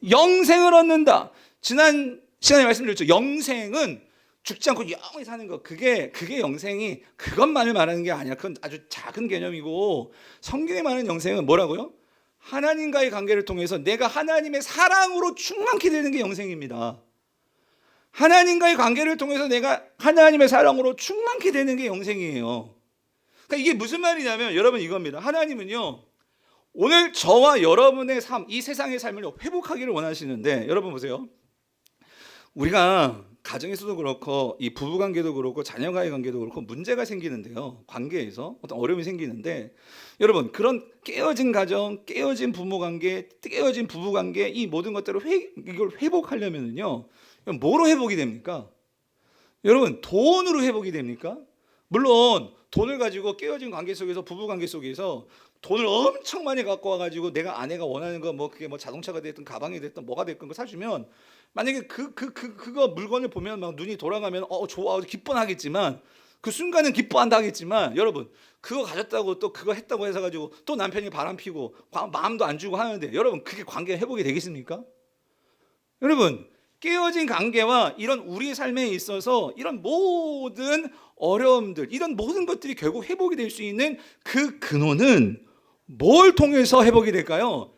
영생을 얻는다. 지난 시간에 말씀드렸죠. 영생은 죽지 않고 영원히 사는 것. 그게 영생이 그것만을 말하는 게 아니야. 그건 아주 작은 개념이고 성경에 말하는 영생은 뭐라고요? 하나님과의 관계를 통해서 내가 하나님의 사랑으로 충만케 되는 게 영생입니다. 하나님과의 관계를 통해서 내가 하나님의 사랑으로 충만케 되는 게 영생이에요. 그러니까 이게 무슨 말이냐면 여러분 이겁니다. 하나님은요. 오늘 저와 여러분의 삶, 이 세상의 삶을 회복하기를 원하시는데 여러분 보세요. 우리가 가정에서도 그렇고 이 부부관계도 그렇고 자녀와의 관계도 그렇고 문제가 생기는데요. 관계에서 어떤 어려움이 생기는데 여러분 그런 깨어진 가정, 깨어진 부모관계, 깨어진 부부관계 이 모든 것들을 이걸 회복하려면요. 뭐로 회복이 됩니까? 여러분, 돈으로 회복이 됩니까? 물론 돈을 가지고 깨어진 관계 속에서, 부부 관계 속에서 돈을 엄청 많이 갖고 와가지고 내가 아내가 원하는 거, 뭐 그게 뭐 자동차가 됐든 가방이 됐든 뭐가 됐든 거 사주면, 만약에 그거 물건을 보면 막 눈이 돌아가면 좋아 기뻐하겠지만, 그 순간은 기뻐한다 하겠지만, 여러분 그거 가졌다고 또 그거 했다고 해서 가지고 또 남편이 바람 피고 마음도 안 주고 하는데, 여러분 그게 관계 회복이 되겠습니까? 여러분, 깨어진 관계와 이런 우리의 삶에 있어서 이런 모든 어려움들, 이런 모든 것들이 결국 회복이 될 수 있는 그 근원은 뭘 통해서 회복이 될까요?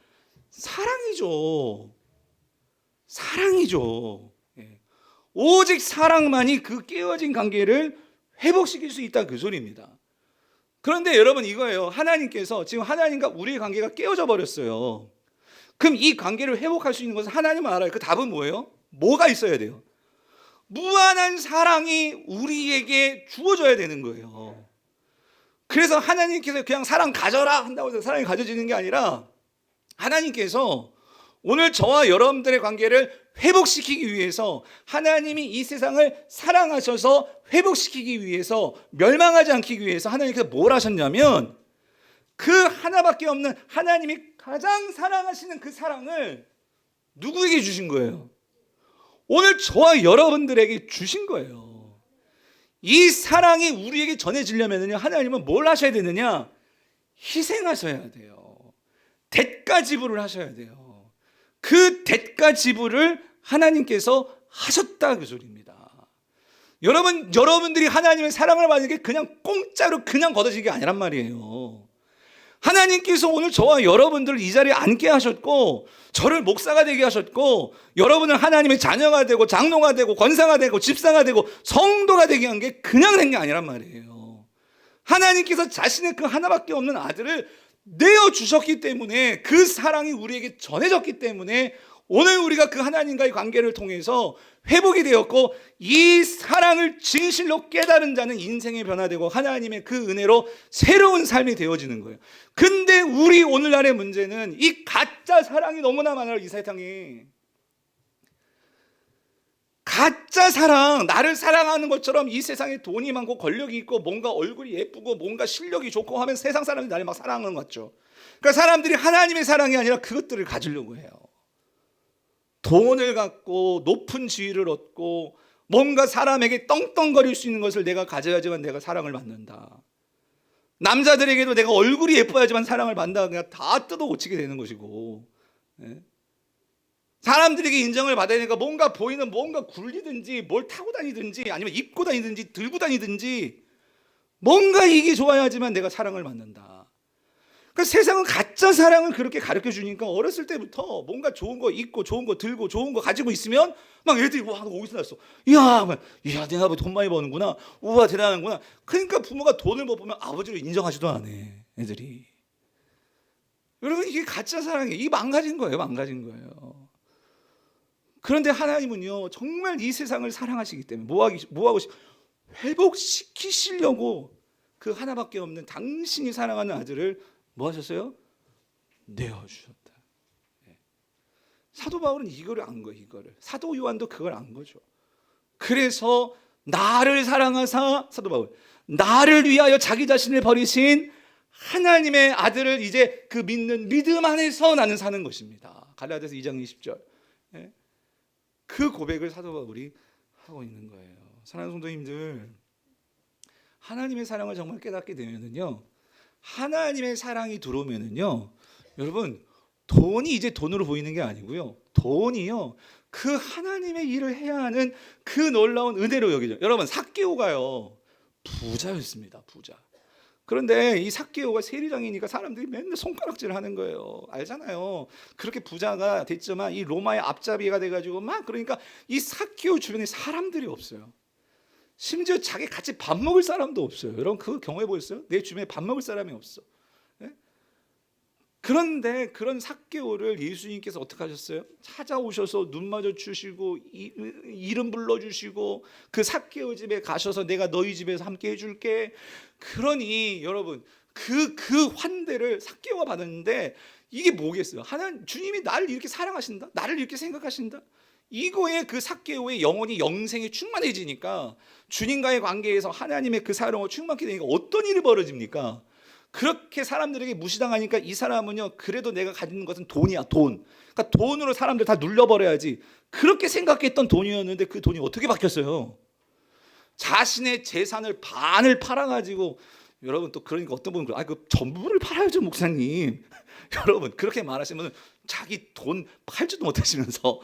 사랑이죠. 사랑이죠. 예. 오직 사랑만이 그 깨어진 관계를 회복시킬 수 있다, 그 소리입니다. 그런데 여러분, 이거예요. 하나님께서 지금 하나님과 우리의 관계가 깨어져 버렸어요. 그럼 이 관계를 회복할 수 있는 것은 하나님은 알아요. 그 답은 뭐예요? 뭐가 있어야 돼요? 무한한 사랑이 우리에게 주어져야 되는 거예요. 그래서 하나님께서 그냥 사랑 가져라 한다고 해서 사랑이 가져지는 게 아니라, 하나님께서 오늘 저와 여러분들의 관계를 회복시키기 위해서, 하나님이 이 세상을 사랑하셔서 회복시키기 위해서, 멸망하지 않기 위해서 하나님께서 뭘 하셨냐면, 그 하나밖에 없는 하나님이 가장 사랑하시는 그 사랑을 누구에게 주신 거예요? 오늘 저와 여러분들에게 주신 거예요. 이 사랑이 우리에게 전해지려면요, 하나님은 뭘 하셔야 되느냐? 희생하셔야 돼요. 대가 지불을 하셔야 돼요. 그 대가 지불을 하나님께서 하셨다, 그 소리입니다. 여러분들이 하나님의 사랑을 받는 게 그냥 공짜로 그냥 걷어지는 게 아니란 말이에요. 하나님께서 오늘 저와 여러분들을 이 자리에 앉게 하셨고, 저를 목사가 되게 하셨고, 여러분은 하나님의 자녀가 되고 장로가 되고 권사가 되고 집사가 되고 성도가 되게 한 게 그냥 된 게 아니란 말이에요. 하나님께서 자신의 그 하나밖에 없는 아들을 내어주셨기 때문에, 그 사랑이 우리에게 전해졌기 때문에 오늘 우리가 그 하나님과의 관계를 통해서 회복이 되었고, 이 사랑을 진실로 깨달은 자는 인생이 변화되고 하나님의 그 은혜로 새로운 삶이 되어지는 거예요. 근데 우리 오늘날의 문제는 이 가짜 사랑이 너무나 많아요. 이 세상에 가짜 사랑, 나를 사랑하는 것처럼 이 세상에 돈이 많고 권력이 있고 뭔가 얼굴이 예쁘고 뭔가 실력이 좋고 하면 세상 사람들이 나를 막 사랑하는 것 같죠. 그러니까 사람들이 하나님의 사랑이 아니라 그것들을 가지려고 해요. 돈을 갖고 높은 지위를 얻고 뭔가 사람에게 떵떵거릴 수 있는 것을 내가 가져야지만 내가 사랑을 받는다. 남자들에게도 내가 얼굴이 예뻐야지만 사랑을 받는다. 그냥 다 뜯어 고치게 되는 것이고, 사람들에게 인정을 받아야 되니까 뭔가 보이는, 뭔가 굴리든지 뭘 타고 다니든지 아니면 입고 다니든지 들고 다니든지 뭔가 이게 좋아야지만 내가 사랑을 받는다. 그러니까 세상은 가짜 사랑을 그렇게 가르쳐 주니까 어렸을 때부터 뭔가 좋은 거 입고 좋은 거 들고 좋은 거 가지고 있으면 막 애들이 와, 너 어디서 났어? 이야, 내가 아버지 돈 많이 버는구나. 우와, 대단한구나. 그러니까 부모가 돈을 못 보면 아버지를 인정하지도 않아, 애들이. 여러분, 이게 가짜 사랑이에요. 이 망가진 거예요, 망가진 거예요. 그런데 하나님은요, 정말 이 세상을 사랑하시기 때문에 뭐하고 회복시키시려고 그 하나밖에 없는 당신이 사랑하는 아들을 뭐 하셨어요? 내어주셨다. 사도 바울은 이거를 안 거예요. 이거를. 사도 요한도 그걸 안 거죠. 그래서 나를 사랑하사, 사도 바울, 나를 위하여 자기 자신을 버리신 하나님의 아들을 이제 그 믿는 믿음 안에서 나는 사는 것입니다. 갈라디아서 2장 20절. 그 고백을 사도 바울이 하고 있는 거예요. 사랑하는 성도님들, 하나님의 사랑을 정말 깨닫게 되면은요, 하나님의 사랑이 들어오면은요, 여러분, 돈이 이제 돈으로 보이는 게 아니고요, 돈이요, 그 하나님의 일을 해야 하는 그 놀라운 은혜로 여기죠. 여러분, 삭개오가요, 부자였습니다. 부자. 그런데 이 삭개오가 세리장이니까 사람들이 맨날 손가락질 하는 거예요. 알잖아요. 그렇게 부자가 됐지만 이 로마의 앞잡이가 돼가지고 막, 그러니까 이 삭개오 주변에 사람들이 없어요. 심지어 자기 같이 밥 먹을 사람도 없어요. 여러분, 그거 경험해 보셨어요? 내 주변에 밥 먹을 사람이 없어. 그런데 그런 삭개오를 예수님께서 어떻게 하셨어요? 찾아오셔서 눈 마주 주시고 이름 불러주시고 그 삭개오 집에 가셔서 내가 너희 집에서 함께 해줄게. 그러니 여러분, 그 환대를 삭개오가 받았는데, 이게 뭐겠어요? 하나님, 주님이 나를 이렇게 사랑하신다? 나를 이렇게 생각하신다? 이거에 그 삭개오의 영혼이 영생이 충만해지니까 주님과의 관계에서 하나님의 그 사랑을 충만하게 되니까 어떤 일이 벌어집니까? 그렇게 사람들에게 무시당하니까 이 사람은요, 그래도 내가 가지는 것은 돈이야, 돈. 그러니까 돈으로 사람들 다 눌러버려야지. 그렇게 생각했던 돈이었는데 그 돈이 어떻게 바뀌었어요? 자신의 재산을 반을 팔아가지고, 여러분 또 그러니까 어떤 분은 그 전부를 팔아야죠 목사님. 여러분 그렇게 말하시면 자기 돈 팔지도 못하시면서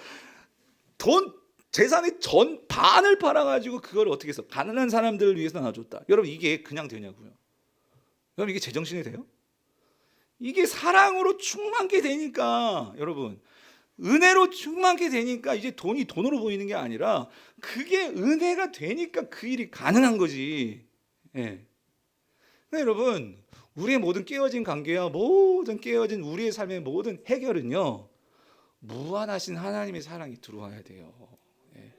돈 재산의 전 반을 팔아가지고 그걸 어떻게 해서 가난한 사람들을 위해서 나눠줬다. 여러분 이게 그냥 되냐고요? 여러분 이게 제정신이 돼요? 이게 사랑으로 충만케 되니까, 여러분 은혜로 충만케 되니까 이제 돈이 돈으로 보이는 게 아니라 그게 은혜가 되니까 그 일이 가능한 거지. 예. 근데 여러분 우리의 모든 깨어진 관계와 모든 깨어진 우리의 삶의 모든 해결은요, 무한하신 하나님의 사랑이 들어와야 돼요. 예.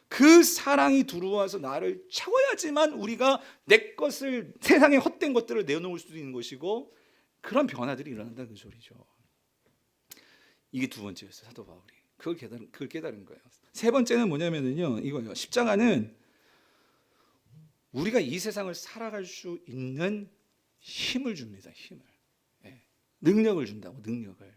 그 사랑이 들어와서 나를 채워야지만 우리가 내 것을, 세상에 헛된 것들을 내놓을 수 있는 것이고, 그런 변화들이 일어난다는 그 소리죠. 이게 두 번째였어요, 사도 바울이. 그걸 깨달은 거예요. 세 번째는 뭐냐면요, 이거예요. 십자가는 우리가 이 세상을 살아갈 수 있는 힘을 줍니다. 힘을. 예. 능력을 준다고, 능력을.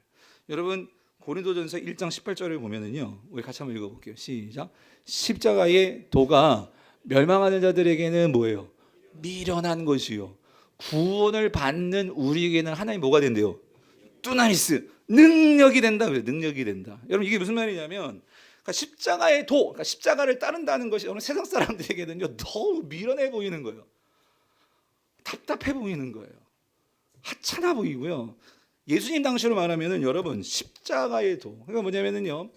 여러분 고린도전서 1장 18절을 보면은요, 우리 같이 한번 읽어볼게요. 시작. 십자가의 도가 멸망하는 자들에게는 뭐예요? 미련한 것이요, 구원을 받는 우리에게는 하나님 뭐가 된대요? 두나미스, 능력이 된다. 그래요. 능력이 된다. 여러분 이게 무슨 말이냐면, 그러니까 십자가의 도, 그러니까 십자가를 따른다는 것이 오늘 세상 사람들에게는요 너무 미련해 보이는 거예요. 답답해 보이는 거예요. 하찮아 보이고요. 예수님 당시로 말하면은 여러분 십자가의 도, 그러니까 뭐냐면은요,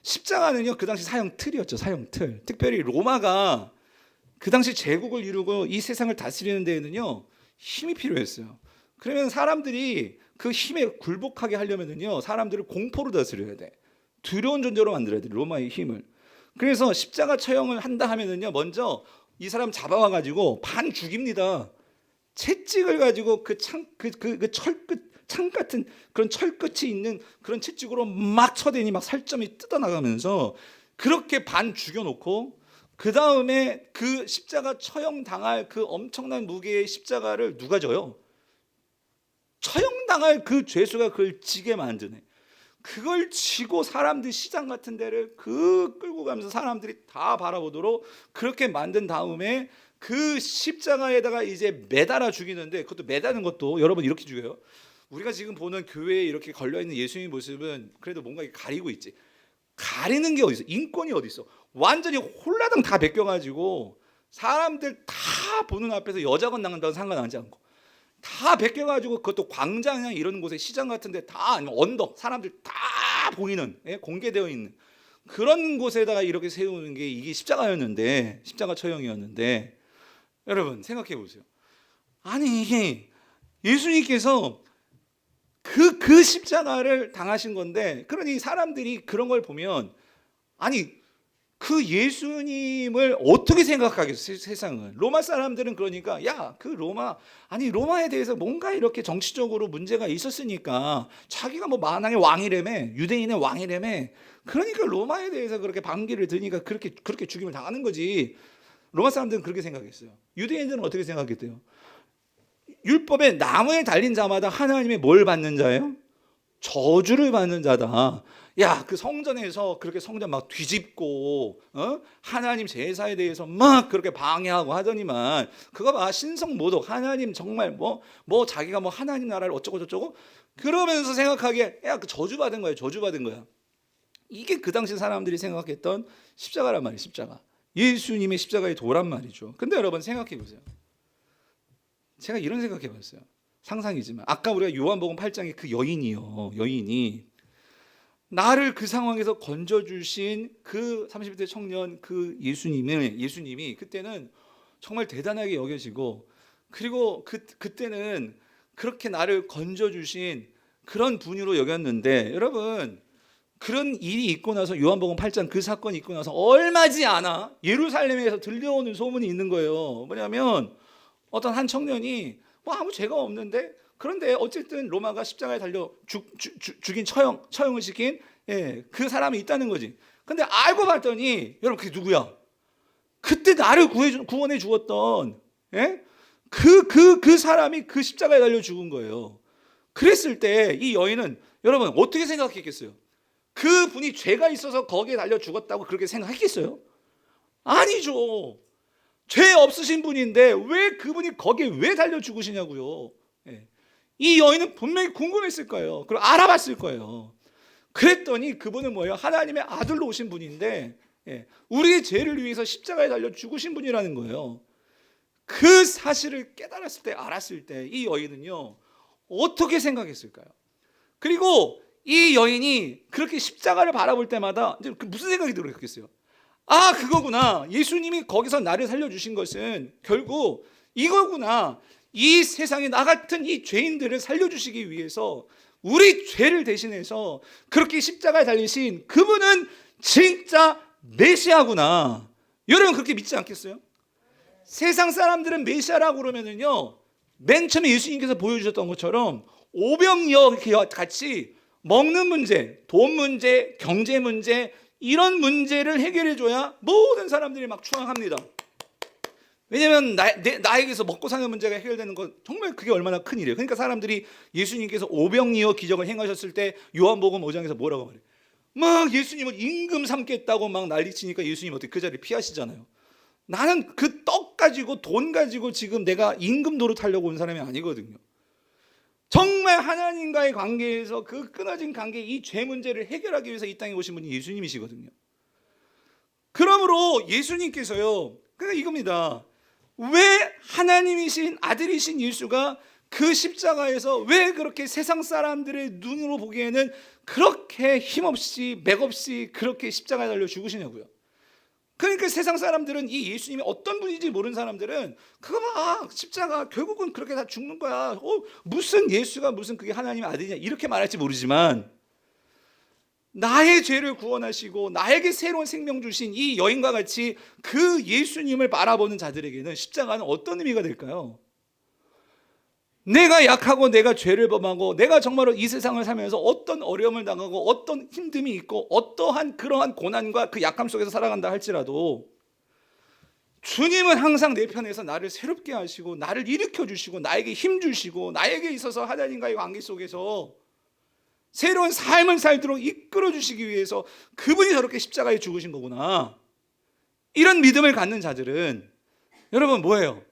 십자가는요 그 당시 사형 틀이었죠. 사형 틀. 특별히 로마가 그 당시 제국을 이루고 이 세상을 다스리는 데에는요 힘이 필요했어요. 그러면 사람들이 그 힘에 굴복하게 하려면은요 사람들을 공포로 다스려야 돼. 두려운 존재로 만들어야 돼, 로마의 힘을. 그래서 십자가 처형을 한다 하면은요, 먼저 이 사람 잡아와 가지고 반 죽입니다. 채찍을 가지고 창 같은 그런 철끝이 있는 그런 채찍으로 막 쳐대니 막 살점이 뜯어나가면서 그렇게 반 죽여놓고, 그 다음에 그 십자가 처형 당할 그 엄청난 무게의 십자가를 누가 져요? 처형당할 그 죄수가 그걸 지게 만드네. 그걸 지고 사람들 시장 같은 데를 끌고 가면서 사람들이 다 바라보도록 그렇게 만든 다음에 그 십자가에다가 이제 매달아 죽이는데, 그것도 매다는 것도 여러분 이렇게 죽여요. 우리가 지금 보는 교회에 이렇게 걸려있는 예수님의 모습은 그래도 뭔가 가리고 있지. 가리는 게 어디 있어? 인권이 어디 있어? 완전히 홀라당 다 베껴가지고 사람들 다 보는 앞에서 여자건 나간다고 상관하지 않고 다 베껴가지고, 그것도 광장이나 이런 곳에, 시장 같은데 다, 아니면 언덕, 사람들 다 보이는, 공개되어 있는 그런 곳에다가 이렇게 세우는 게 이게 십자가였는데, 십자가 처형이었는데, 여러분 생각해 보세요. 아니 이게 예수님께서 그 십자가를 당하신 건데, 그러니 사람들이 그런 걸 보면, 아니 그 예수님을 어떻게 생각하겠어요? 세상은. 로마 사람들은 그러니까, 야, 그 로마에 대해서 뭔가 이렇게 정치적으로 문제가 있었으니까, 자기가 뭐 만왕의 왕이라며, 유대인의 왕이라며, 그러니까 로마에 대해서 그렇게 반기를 드니까 그렇게 죽임을 당하는 거지. 로마 사람들은 그렇게 생각했어요. 유대인들은 어떻게 생각했대요? 율법에 나무에 달린 자마다 하나님의 뭘 받는 자예요? 저주를 받는 자다. 야, 그 성전에서 그렇게 성전 막 뒤집고, 하나님 제사에 대해서 막 그렇게 방해하고 하더니만, 그거 봐, 신성모독, 하나님 정말 뭐 자기가 뭐 하나님 나라를 어쩌고 저쩌고 그러면서 생각하기에, 야, 그 저주받은 거야, 저주받은 거야. 이게 그 당시 사람들이 생각했던 십자가란 말이에요. 십자가. 예수님의 십자가의 도란 말이죠. 근데 여러분 생각해 보세요. 제가 이런 생각해 봤어요. 상상이지만, 아까 우리가 요한복음 8장에 그 여인이 나를 그 상황에서 건져주신 그 30대 청년, 그 예수님이 그때는 정말 대단하게 여겨지고, 그리고 그때는 그렇게 나를 건져주신 그런 분으로 여겼는데, 여러분 그런 일이 있고 나서, 요한복음 8장 그 사건이 있고 나서 얼마지 않아 예루살렘에서 들려오는 소문이 있는 거예요. 뭐냐면 어떤 한 청년이 뭐 아무 죄가 없는데, 그런데 어쨌든 로마가 십자가에 달려 죽인 처형을 시킨 그 사람이 있다는 거지. 근데 알고 봤더니 여러분 그게 누구야? 그때 나를 구원해 주었던 그 사람이 그 십자가에 달려 죽은 거예요. 그랬을 때 이 여인은 여러분 어떻게 생각했겠어요? 그 분이 죄가 있어서 거기에 달려 죽었다고 그렇게 생각했겠어요? 아니죠. 죄 없으신 분인데 왜 그분이 거기에 왜 달려 죽으시냐고요. 이 여인은 분명히 궁금했을 거예요. 그리고 알아봤을 거예요. 그랬더니 그분은 뭐예요? 하나님의 아들로 오신 분인데 우리의 죄를 위해서 십자가에 달려 죽으신 분이라는 거예요. 그 사실을 깨달았을 때, 알았을 때 이 여인은요 어떻게 생각했을까요? 그리고 이 여인이 그렇게 십자가를 바라볼 때마다 이제 무슨 생각이 들었겠어요? 아, 그거구나. 예수님이 거기서 나를 살려주신 것은 결국 이거구나. 이 세상에 나 같은 이 죄인들을 살려주시기 위해서 우리 죄를 대신해서 그렇게 십자가에 달리신 그분은 진짜 메시아구나. 여러분 그렇게 믿지 않겠어요? 세상 사람들은 메시아라고 그러면은요, 맨 처음에 예수님께서 보여주셨던 것처럼 오병이어 같이 먹는 문제, 돈 문제, 경제 문제, 이런 문제를 해결해줘야 모든 사람들이 막 추앙합니다. 왜냐하면 나에게서 먹고 사는 문제가 해결되는 건 정말 그게 얼마나 큰 일이에요. 그러니까 사람들이 예수님께서 오병이어 기적을 행하셨을 때 요한복음 5장에서 뭐라고 말해요? 막 예수님을 임금 삼겠다고 막 난리치니까 예수님 어떻게 그 자리를 피하시잖아요. 나는 그 떡 가지고 돈 가지고 지금 내가 임금 노릇하려고 온 사람이 아니거든요. 정말 하나님과의 관계에서 그 끊어진 관계, 이 죄 문제를 해결하기 위해서 이 땅에 오신 분이 예수님이시거든요. 그러므로 예수님께서요, 그러니까 이겁니다. 왜 하나님이신 아들이신 예수가 그 십자가에서 왜 그렇게 세상 사람들의 눈으로 보기에는 그렇게 힘없이 맥없이 그렇게 십자가에 달려 죽으시냐고요. 그러니까 세상 사람들은 이 예수님이 어떤 분인지 모르는 사람들은 그거 봐, 십자가 결국은 그렇게 다 죽는 거야. 무슨 예수가 무슨 그게 하나님의 아들이냐 이렇게 말할지 모르지만, 나의 죄를 구원하시고 나에게 새로운 생명 주신 이 여인과 같이 그 예수님을 바라보는 자들에게는 십자가는 어떤 의미가 될까요? 내가 약하고 내가 죄를 범하고 내가 정말로 이 세상을 살면서 어떤 어려움을 당하고 어떤 힘듦이 있고 어떠한 그러한 고난과 그 약함 속에서 살아간다 할지라도 주님은 항상 내 편에서 나를 새롭게 하시고 나를 일으켜 주시고 나에게 힘 주시고 나에게 있어서 하나님과의 관계 속에서 새로운 삶을 살도록 이끌어 주시기 위해서 그분이 저렇게 십자가에 죽으신 거구나. 이런 믿음을 갖는 자들은 여러분 뭐예요?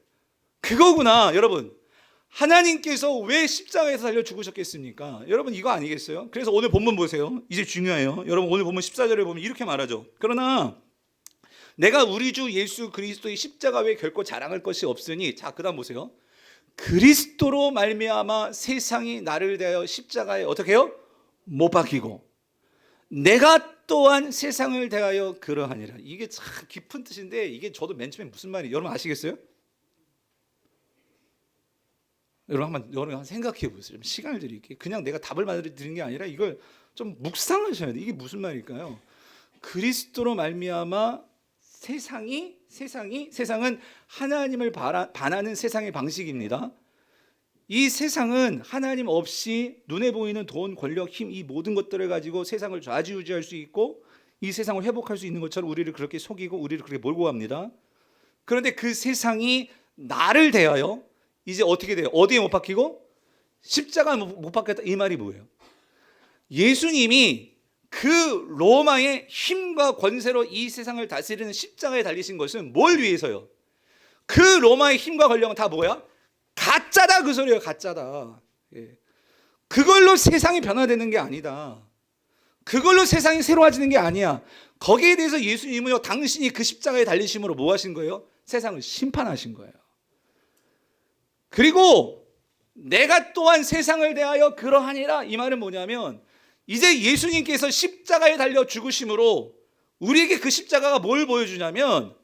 그거구나. 여러분 하나님께서 왜 십자가에서 달려 죽으셨겠습니까? 여러분 이거 아니겠어요? 그래서 오늘 본문 보세요. 이제 중요해요. 여러분 오늘 본문 14절을 보면 이렇게 말하죠. 그러나 내가 우리 주 예수 그리스도의 십자가 외에 결코 자랑할 것이 없으니, 자 그다음 보세요. 그리스도로 말미암아 세상이 나를 대하여 십자가에 어떻게 해요? 못 박히고 내가 또한 세상을 대하여 그러하니라. 이게 참 깊은 뜻인데 이게 저도 맨 처음에 무슨 말이에요? 여러분 아시겠어요? 여러분 한번 생각해 보세요. 좀 시간을 드릴게요. 그냥 내가 답을 드리는 게 아니라 이걸 좀 묵상하셔야 돼요. 이게 무슨 말일까요? 그리스도로 말미암아 세상은 하나님을 반하는 세상의 방식입니다. 이 세상은 하나님 없이 눈에 보이는 돈, 권력, 힘, 이 모든 것들을 가지고 세상을 좌지우지할 수 있고 이 세상을 회복할 수 있는 것처럼 우리를 그렇게 속이고 우리를 그렇게 몰고 갑니다. 그런데 그 세상이 나를 대하여 이제 어떻게 돼요? 어디에 못 박히고? 십자가 못 박혔다. 이 말이 뭐예요? 예수님이 그 로마의 힘과 권세로 이 세상을 다스리는 십자가에 달리신 것은 뭘 위해서요? 그 로마의 힘과 권력은 다 뭐야? 가짜다, 그 소리예요. 가짜다. 그걸로 세상이 변화되는 게 아니다. 그걸로 세상이 새로워지는 게 아니야. 거기에 대해서 예수님은요, 당신이 그 십자가에 달리심으로 뭐 하신 거예요? 세상을 심판하신 거예요. 그리고 내가 또한 세상을 대하여 그러하니라, 이 말은 뭐냐면 이제 예수님께서 십자가에 달려 죽으심으로 우리에게 그 십자가가 뭘 보여주냐면,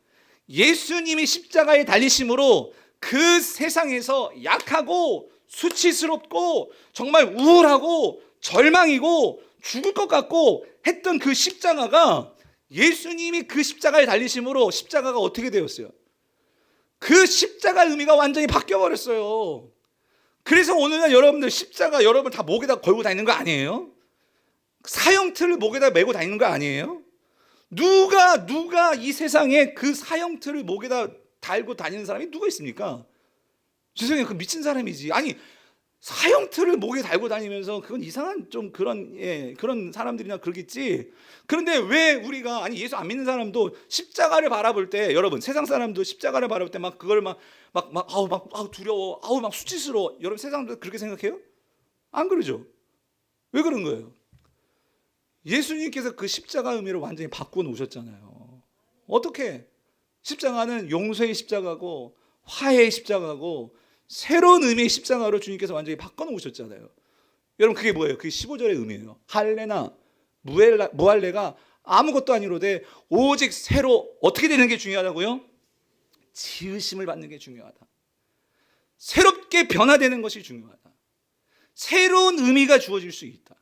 예수님이 십자가에 달리심으로 그 세상에서 약하고 수치스럽고 정말 우울하고 절망이고 죽을 것 같고 했던 그 십자가가, 예수님이 그 십자가에 달리심으로 십자가가 어떻게 되었어요? 그 십자가 의미가 완전히 바뀌어버렸어요. 그래서 오늘날 여러분들 십자가 여러분 다 목에다 걸고 다니는 거 아니에요? 사형틀을 목에다 메고 다니는 거 아니에요? 누가 이 세상에 그 사형틀을 목에다 달고 다니는 사람이 누가 있습니까? 죄송해요, 그 미친 사람이지. 아니, 사형틀을 목에 달고 다니면서 그건 이상한 좀 그런 사람들이나 그러겠지. 그런데 왜 우리가, 아니 예수 안 믿는 사람도 십자가를 바라볼 때, 여러분 세상 사람도 십자가를 바라볼 때 막 그걸 아우 두려워, 아우 막 수치스러워. 여러분 세상도 그렇게 생각해요? 안 그러죠? 왜 그런 거예요? 예수님께서 그 십자가 의미를 완전히 바꿔 놓으셨잖아요. 어떻게? 십자가는 용서의 십자가고 화해의 십자가고 새로운 의미의 십자가로 주님께서 완전히 바꿔놓으셨잖아요. 여러분 그게 뭐예요? 그게 15절의 의미예요. 할례나 무할례가 아무것도 아니로되 오직 새로 어떻게 되는 게 중요하다고요? 지으심을 받는 게 중요하다. 새롭게 변화되는 것이 중요하다. 새로운 의미가 주어질 수 있다.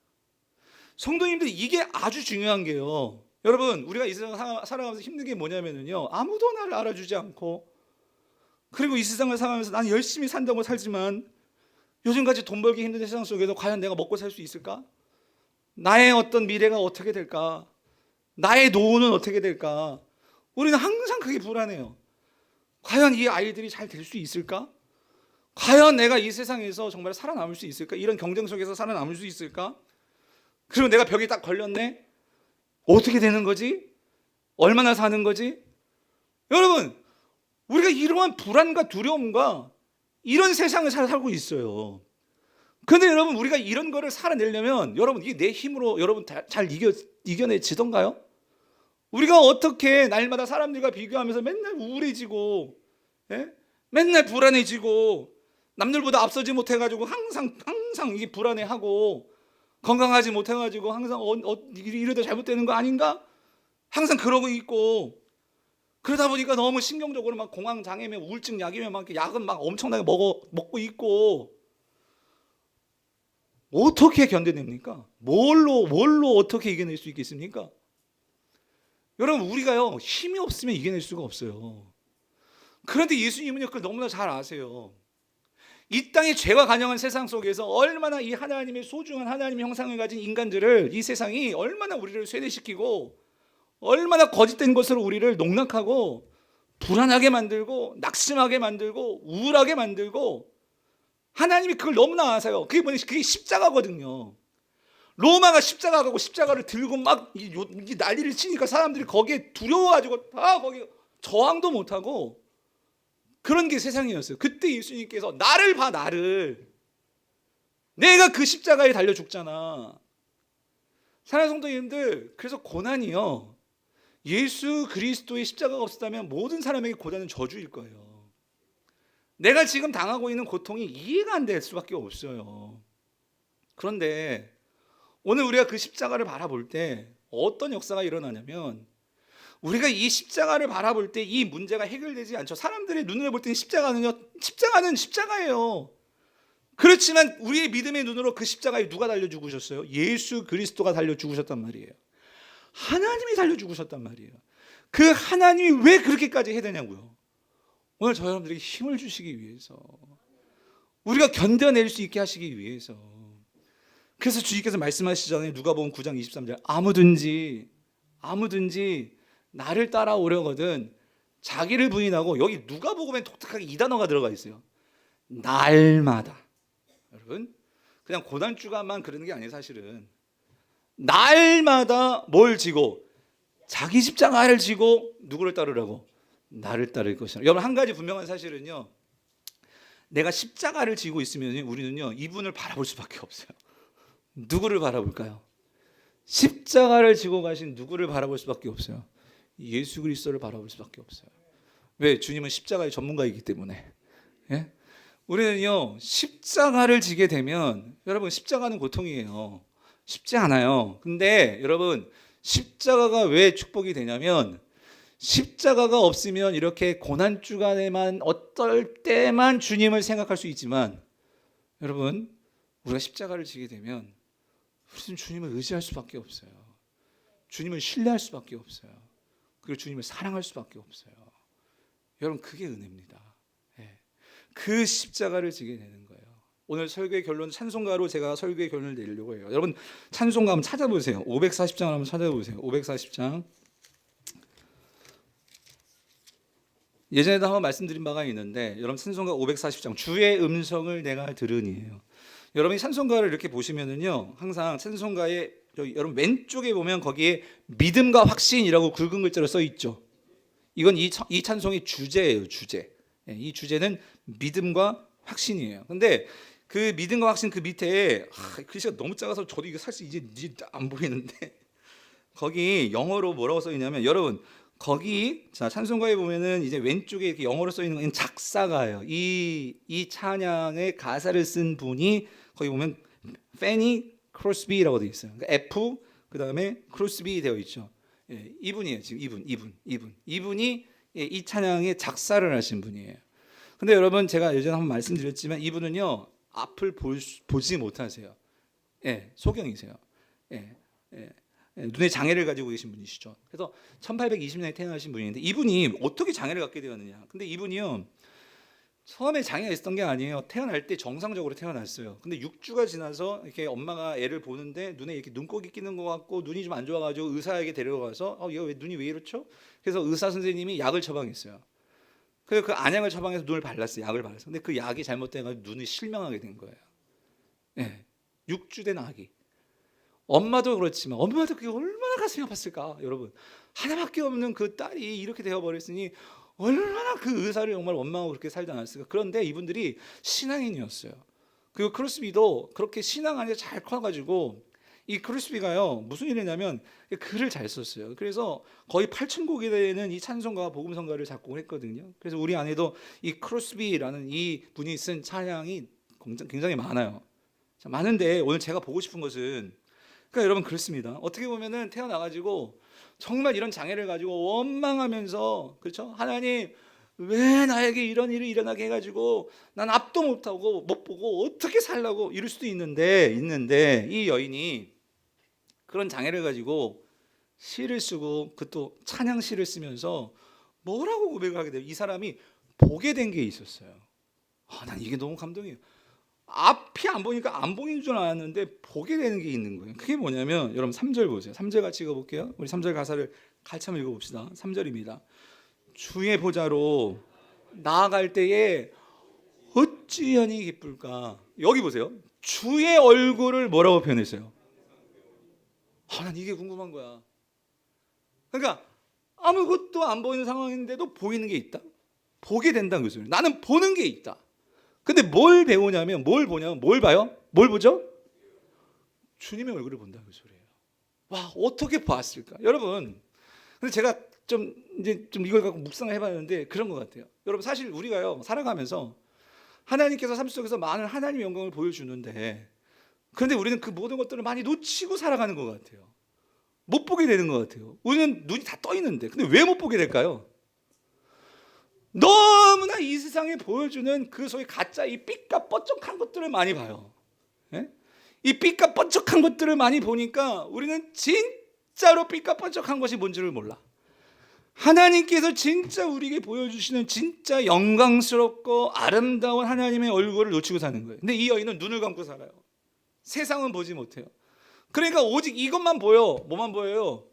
성도님들, 이게 아주 중요한 게요. 여러분 우리가 이 세상 살아가면서 힘든 게 뭐냐면요, 아무도 나를 알아주지 않고, 그리고 이 세상을 살아가면서 나는 열심히 산다고 살지만 요즘같이 돈 벌기 힘든 세상 속에서 과연 내가 먹고 살 수 있을까? 나의 어떤 미래가 어떻게 될까? 나의 노후는 어떻게 될까? 우리는 항상 그게 불안해요. 과연 이 아이들이 잘 될 수 있을까? 과연 내가 이 세상에서 정말 살아남을 수 있을까? 이런 경쟁 속에서 살아남을 수 있을까? 그리고 내가 벽에 딱 걸렸네? 어떻게 되는 거지? 얼마나 사는 거지? 여러분, 우리가 이러한 불안과 두려움과 이런 세상을 살고 있어요. 그런데 여러분 우리가 이런 거를 살아내려면, 여러분 이게 내 힘으로 여러분 잘 이겨내지던가요? 우리가 어떻게 날마다 사람들과 비교하면서 맨날 우울해지고, 맨날 불안해지고, 남들보다 앞서지 못해가지고 항상 이게 불안해하고, 건강하지 못해가지고 항상 이러다 잘못되는 거 아닌가? 항상 그러고 있고, 그러다 보니까 너무 신경적으로 막 공황 장애면 우울증 약이면 막 약은 막 엄청나게 먹고 있고, 어떻게 견뎌냅니까? 뭘로 어떻게 이겨낼 수 있겠습니까? 여러분 우리가요 힘이 없으면 이겨낼 수가 없어요. 그런데 예수님은요 그걸 너무나 잘 아세요. 이 땅의 죄와 간영한 세상 속에서 얼마나 이 하나님의 소중한 하나님의 형상을 가진 인간들을, 이 세상이 얼마나 우리를 쇠뇌시키고 얼마나 거짓된 것으로 우리를 농락하고 불안하게 만들고 낙심하게 만들고 우울하게 만들고, 하나님이 그걸 너무나 아세요. 그게 뭐냐, 그게 십자가거든요. 로마가 십자가가고 십자가를 들고 막 난리를 치니까 사람들이 거기에 두려워가지고 다 거기 저항도 못하고, 그런 게 세상이었어요. 그때 예수님께서 나를 봐, 나를. 내가 그 십자가에 달려 죽잖아. 사랑하는 성도님들, 그래서 고난이요, 예수 그리스도의 십자가가 없었다면 모든 사람에게 고난은 저주일 거예요. 내가 지금 당하고 있는 고통이 이해가 안 될 수밖에 없어요. 그런데 오늘 우리가 그 십자가를 바라볼 때 어떤 역사가 일어나냐면, 우리가 이 십자가를 바라볼 때 이 문제가 해결되지 않죠. 사람들의 눈으로 볼 때는 십자가는 십자가예요. 그렇지만 우리의 믿음의 눈으로 그 십자가에 누가 달려 죽으셨어요? 예수 그리스도가 달려 죽으셨단 말이에요. 하나님이 달려 죽으셨단 말이에요. 그 하나님이 왜 그렇게까지 해야 되냐고요. 오늘 저 여러분들에게 힘을 주시기 위해서, 우리가 견뎌낼 수 있게 하시기 위해서. 그래서 주님께서 말씀하시잖아요. 누가복음 9장 23절, 아무든지 나를 따라오려거든 자기를 부인하고, 여기 누가복음에 독특하게 이 단어가 들어가 있어요. 날마다. 여러분 그냥 고난주간만 그러는 게 아니에요. 사실은 날마다 뭘 지고, 자기 십자가를 지고 누구를 따르라고? 나를 따를 것이라. 여러분 한 가지 분명한 사실은요, 내가 십자가를 지고 있으면 우리는요 이분을 바라볼 수밖에 없어요. 누구를 바라볼까요? 십자가를 지고 가신 누구를 바라볼 수밖에 없어요. 예수 그리스도를 바라볼 수밖에 없어요. 왜? 주님은 십자가의 전문가이기 때문에. 예? 우리는요 십자가를 지게 되면, 여러분 십자가는 고통이에요. 쉽지 않아요. 근데 여러분 십자가가 왜 축복이 되냐면, 십자가가 없으면 이렇게 고난 주간에만 어떨 때만 주님을 생각할 수 있지만, 여러분 우리가 십자가를 지게 되면 우리는 주님을 의지할 수밖에 없어요. 주님을 신뢰할 수밖에 없어요. 그리고 주님을 사랑할 수밖에 없어요. 여러분 그게 은혜입니다. 그 십자가를 지게 되는 거예요. 오늘 설교의 결론 찬송가로 제가 설교의 결론을 내리려고 해요. 여러분 찬송가 한번 찾아보세요. 540장 한번 찾아보세요. 540장. 예전에도 한번 말씀드린 바가 있는데 여러분 찬송가 540장 주의 음성을 내가 들으니에요. 여러분이 찬송가를 이렇게 보시면은요 항상 찬송가의 여러분 왼쪽에 보면 거기에 믿음과 확신이라고 굵은 글자로 써 있죠. 이건 이 찬송의 주제예요. 주제. 이 주제는 믿음과 확신이에요. 근데 그 믿음과 확신 그 밑에 글씨가 너무 작아서 저도 이게 사실 이제 안 보이는데 거기 영어로 뭐라고 써 있냐면 여러분 거기 자 찬송가에 보면은 이제 왼쪽에 이렇게 영어로 써 있는 건 작사가예요. 이 찬양의 가사를 쓴 분이 거기 보면 페니 크로스비라고 되어 있어요. 그러니까 F 그다음에 크로스비 되어 있죠. 예, 이분이에요. 지금 이분이 이 찬양의 작사를 하신 분이에요. 근데 여러분 제가 예전에 한번 말씀드렸지만 이분은요 앞을 보지 못하세요. 예, 소경이세요. 예, 예. 눈의 장애를 가지고 계신 분이시죠. 그래서 1820년에 태어나신 분인데 이분이 어떻게 장애를 갖게 되었느냐. 근데 이분이요 처음에 장애가 있었던 게 아니에요. 태어날 때 정상적으로 태어났어요. 근데 6주가 지나서 이렇게 엄마가 애를 보는데 눈에 이렇게 눈곱이 끼는 것 같고 눈이 좀 안 좋아가지고 의사에게 데려가서 얘가 눈이 왜 이렇죠? 그래서 의사 선생님이 약을 처방했어요. 그래서 그 안약을 처방해서 눈을 발랐어요. 약을 발랐어요. 근데 그 약이 잘못돼가지고 눈이 실명하게 된 거예요. 네, 6주 된 아기. 엄마도 그렇지만 엄마도 그게 얼마나 가슴이 아팠을까 여러분. 하나밖에 없는 그 딸이 이렇게 되어버렸으니 얼마나 그 의사를 정말 원망하고 그렇게 살지 않았을까. 그런데 이분들이 신앙인이었어요. 그리고 크로스비도 그렇게 신앙 안에 잘 커가지고 이 크로스비가요 무슨 일을 했냐면 글을 잘 썼어요. 그래서 거의 8,000곡이 되는 이 찬송가와 복음성가를 작곡을 했거든요. 그래서 우리 안에도 이 크로스비라는 이 분이 쓴 찬양이 굉장히 많아요. 자, 많은데 오늘 제가 보고 싶은 것은 그러니까 여러분 그렇습니다. 어떻게 보면은 태어나가지고 정말 이런 장애를 가지고 원망하면서 그렇죠? 하나님 왜 나에게 이런 일이 일어나게 해가지고 난 앞도 못하고 못 보고 어떻게 살라고 이럴 수도 있는데 이 여인이 그런 장애를 가지고 시를 쓰고 그 또 찬양 시를 쓰면서 뭐라고 고백을 하게 돼요? 이 사람이 보게 된 게 있었어요. 난 이게 너무 감동이에요. 앞이 안 보니까 안 보이는 줄 알았는데 보게 되는 게 있는 거예요. 그게 뭐냐면 여러분 3절 보세요. 3절 같이 읽어볼게요. 우리 3절 가사를 같이 한번 읽어봅시다. 3절입니다. 주의 보좌로 나아갈 때에 어찌하니 기쁠까. 여기 보세요. 주의 얼굴을 뭐라고 표현했어요? 난 이게 궁금한 거야. 그러니까 아무것도 안 보이는 상황인데도 보이는 게 있다. 보게 된다는 그 소리예요. 나는 보는 게 있다. 근데 뭘 배우냐면 뭘 보냐면 뭘 봐요? 뭘 보죠? 주님의 얼굴을 본다는 그 소리예요. 와, 어떻게 봤을까? 여러분, 근데 제가 좀 이걸 갖고 묵상을 해봤는데 그런 것 같아요. 여러분 사실 우리가요 살아가면서 하나님께서 삶 속에서 많은 하나님의 영광을 보여주는데 그런데 우리는 그 모든 것들을 많이 놓치고 살아가는 것 같아요. 못 보게 되는 것 같아요. 우리는 눈이 다 떠 있는데 근데 왜 못 보게 될까요? 너무나 이 세상에 보여주는 그 소위 가짜 이 삐까뻔쩍한 것들을 많이 봐요. 예? 이 삐까뻔쩍한 것들을 많이 보니까 우리는 진짜로 삐까뻔쩍한 것이 뭔지를 몰라. 하나님께서 진짜 우리에게 보여주시는 진짜 영광스럽고 아름다운 하나님의 얼굴을 놓치고 사는 거예요. 근데 이 여인은 눈을 감고 살아요. 세상은 보지 못해요. 그러니까 오직 이것만 보여. 뭐만 보여요?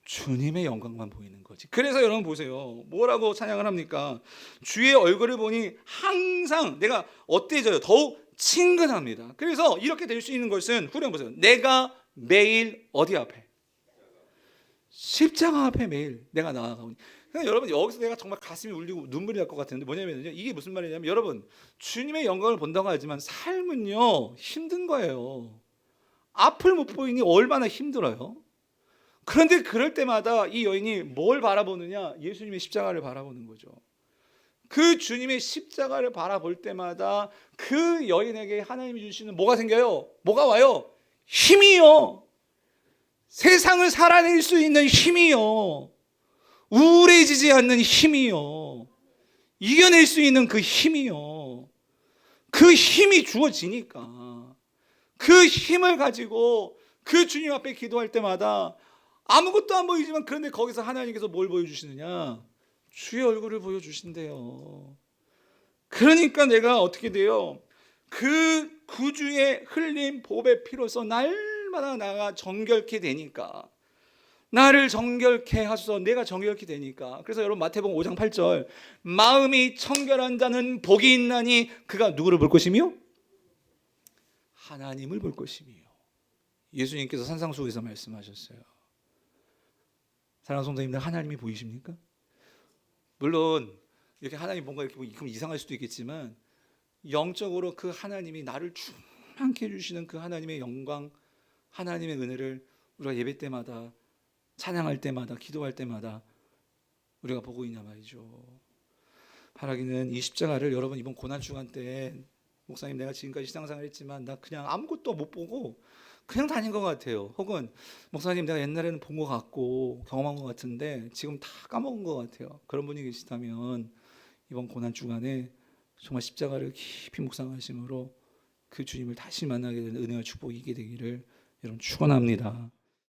주님의 영광만 보이는 거지. 그래서 여러분 보세요. 뭐라고 찬양을 합니까? 주의 얼굴을 보니 항상 내가 어때져요? 더욱 친근합니다. 그래서 이렇게 될 수 있는 것은 후렴 보세요. 내가 매일 어디 앞에? 십자가 앞에 매일 내가 나아가오니. 그러니까 여러분 여기서 내가 정말 가슴이 울리고 눈물이 날 것 같은데 뭐냐면요. 이게 무슨 말이냐면 여러분 주님의 영광을 본다고 하지만 삶은요 힘든 거예요. 앞을 못 보이니 얼마나 힘들어요. 그런데 그럴 때마다 이 여인이 뭘 바라보느냐? 예수님의 십자가를 바라보는 거죠. 그 주님의 십자가를 바라볼 때마다 그 여인에게 하나님이 주시는 뭐가 생겨요? 뭐가 와요? 힘이요. 세상을 살아낼 수 있는 힘이요. 우울해지지 않는 힘이요. 이겨낼 수 있는 그 힘이요. 그 힘이 주어지니까 그 힘을 가지고 그 주님 앞에 기도할 때마다 아무것도 안 보이지만 그런데 거기서 하나님께서 뭘 보여주시느냐? 주의 얼굴을 보여주신대요. 그러니까 내가 어떻게 돼요? 그 구주의 흘린 보배 피로서 날마다 나가 정결케 되니까 나를 정결케 하소서. 내가 정결케 되니까. 그래서 여러분 마태복음 5장 8절 마음이 청결한 자는 복이 있나니 그가 누구를 볼 것이며 하나님을 볼 것이며. 예수님께서 산상수훈에서 말씀하셨어요. 사랑하는 성도님들, 하나님이 보이십니까? 물론 이렇게 하나님 뭔가 이렇게 보면 이상할 수도 있겠지만 영적으로 그 하나님이 나를 충만케 해주시는 그 하나님의 영광, 하나님의 은혜를 우리가 예배 때마다, 찬양할 때마다, 기도할 때마다 우리가 보고 있냐 말이죠. 바라기는 이 십자가를 여러분 이번 고난주간 때 목사님 내가 지금까지 신앙생활 했지만 나 그냥 아무것도 못 보고 그냥 다닌 것 같아요. 혹은 목사님 내가 옛날에는 본 것 같고 경험한 것 같은데 지금 다 까먹은 것 같아요. 그런 분이 계시다면 이번 고난주간에 정말 십자가를 깊이 묵상하심으로 그 주님을 다시 만나게 되는 은혜와 축복이 있게 되기를 여러분 축원합니다.